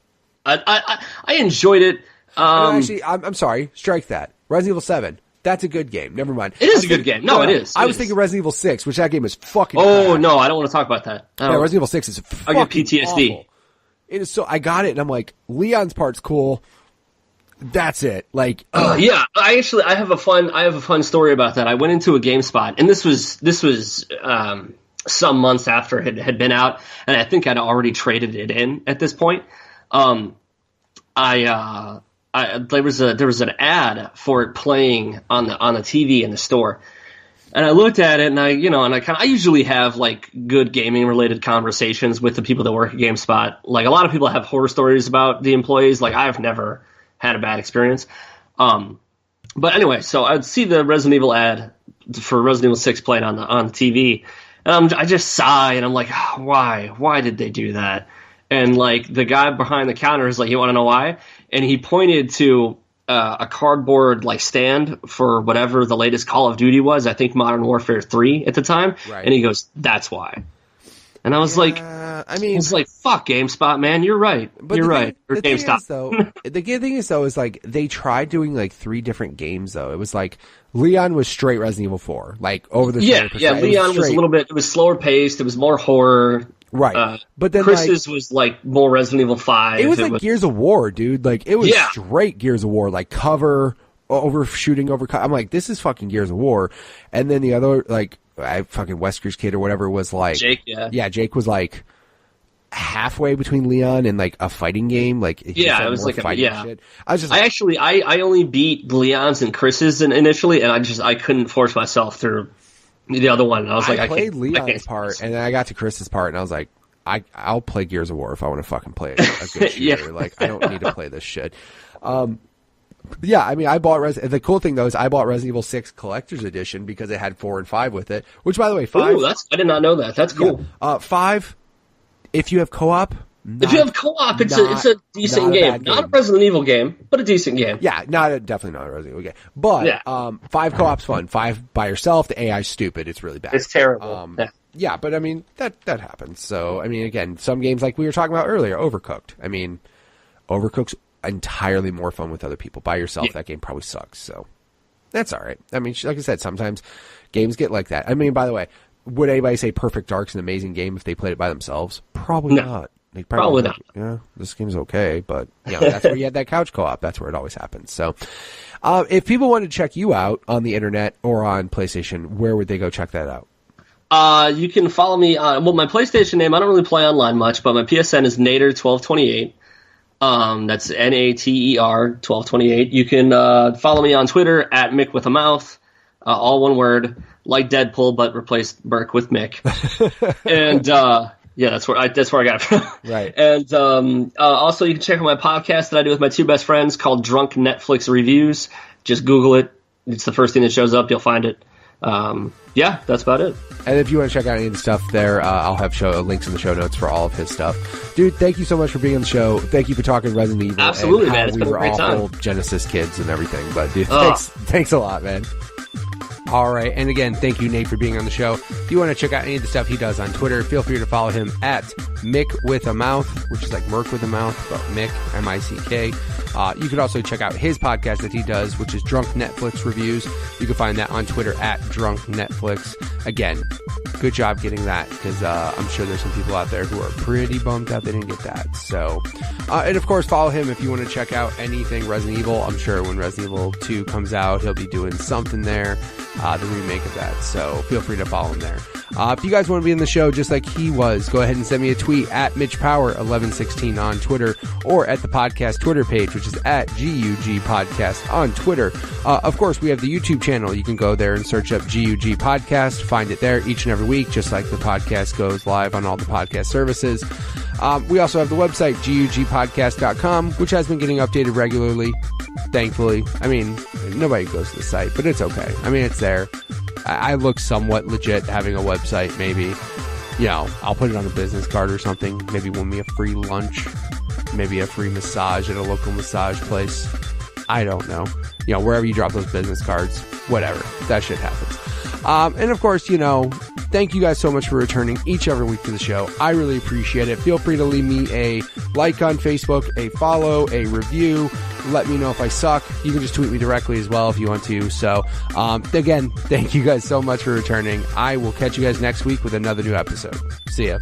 I enjoyed it. Actually, I'm sorry. Strike that. Resident Evil 7. That's a good game. Never mind. It is a good game. No, it is. I was thinking Resident Evil 6, which that game is fucking bad. No, I don't want to talk about that. Yeah, Resident Evil 6 is fucking I get PTSD. Awful. It is so. I got it, and I'm like, Leon's part's cool. That's it. Like, yeah. I have a fun story about that. I went into a GameSpot, and this was some months after it had been out, and I think I'd already traded it in at this point. There was an ad for it playing on the TV in the store. And I looked at it, and I usually have like good gaming related conversations with the people that work at GameSpot. Like a lot of people have horror stories about the employees. Like I've never had a bad experience. But anyway, so I'd see the Resident Evil ad for Resident Evil 6 playing on the TV, and I just sigh, and I'm like, why did they do that? And like the guy behind the counter is like, you want to know why? And he pointed to a cardboard like stand for whatever the latest Call of Duty was. I think Modern Warfare 3 at the time. Right. And he goes, "That's why." And I was like, it's like, fuck GameSpot, man. You're right. You're right. Or GameStop. The thing is, though, is like they tried doing like 3 different games, though. It was like Leon was straight Resident Evil 4, like over the shoulder. Yeah. Leon was a little bit. It was slower paced. It was more horror. Right. But then Chris's was like more Resident Evil 5. It was like Gears of War, dude. Like it was straight Gears of War, like cover, overshooting, I'm like, this is fucking Gears of War. And then the other, like, I fucking Wesker's kid or whatever was like Jake, Jake was like halfway between Leon and like a fighting game. Like it was like shit. I only beat Leon's and Chris's initially, and I couldn't force myself through the other one. And I was like, I played Leon's part, and then I got to Chris's part, and I was like, I'll play Gears of War if I want to fucking play a good shooter. Like I don't need to play this shit. Yeah, I mean, I bought the cool thing though is I bought Resident Evil 6 Collector's Edition because it had 4 and 5 with it. Which, by the way, 5. Ooh, I did not know that. That's cool. Yeah. 5. If you have co-op, it's a decent game. Not a Resident Evil game, but a decent game. Yeah, definitely not a Resident Evil game. But 5 co-op's fun. 5 by yourself, the AI's stupid. It's really bad. It's terrible. Yeah, but I mean that happens. So I mean, again, some games like we were talking about earlier, Overcooked. I mean, Overcooked's entirely more fun with other people. By yourself, that game probably sucks. So that's all right. I mean, like I said, sometimes games get like that. I mean, by the way, would anybody say Perfect Dark's an amazing game if they played it by themselves? Probably not. They probably not. Yeah, this game's okay, but that's where you had that couch co-op. That's where it always happens. So, if people want to check you out on the internet or on PlayStation, where would they go check that out? You can follow me on, my PlayStation name, I don't really play online much, but my PSN is Nater1228. That's Nater 1228. You can follow me on Twitter at Mick with a Mouth, all one word, like Deadpool, but replace Burke with Mick. And that's where I got it from. Right. And also, you can check out my podcast that I do with my 2 best friends called Drunk Netflix Reviews. Just Google it; it's the first thing that shows up. You'll find it. That's about it. And if you want to check out any of the stuff there, I'll have links in the show notes for all of his stuff. Dude, thank you so much for being on the show. Thank you for talking Resident Evil. Absolutely, man. It's been a great time. We were all Genesis kids and everything. But dude, thanks a lot, man. All right. And again, thank you, Nate, for being on the show. If you want to check out any of the stuff he does on Twitter, feel free to follow him at Mick with a Mouth, which is like Merc with a Mouth, but Mick, M-I-C-K. You could also check out his podcast that he does, which is Drunk Netflix Reviews. You can find that on Twitter at Drunk Netflix. Again, good job getting that, because I'm sure there's some people out there who are pretty bummed out they didn't get that. So, and of course, follow him if you want to check out anything Resident Evil. I'm sure when Resident Evil 2 comes out, he'll be doing something there, the remake of that. So feel free to follow him there. If you guys want to be in the show just like he was, go ahead and send me a tweet at MitchPower1116 on Twitter, or at the podcast Twitter page, which is at GUG Podcast on Twitter. Of course, we have the YouTube channel. You can go there and search up GUG Podcast, find it there each and every week, just like the podcast goes live on all the podcast services. We also have the website, gugpodcast.com, which has been getting updated regularly, thankfully. I mean, nobody goes to the site, but it's okay. I mean, it's there. I look somewhat legit having a website, maybe. I'll put it on a business card or something. Maybe win me a free lunch. Maybe a free massage at a local massage place. I don't know. Wherever you drop those business cards, whatever. That shit happens. And of course, thank you guys so much for returning each every week to the show. I really appreciate it. Feel free to leave me a like on Facebook, a follow, a review. Let me know if I suck. You can just tweet me directly as well if you want to. So, again, thank you guys so much for returning. I will catch you guys next week with another new episode. See ya.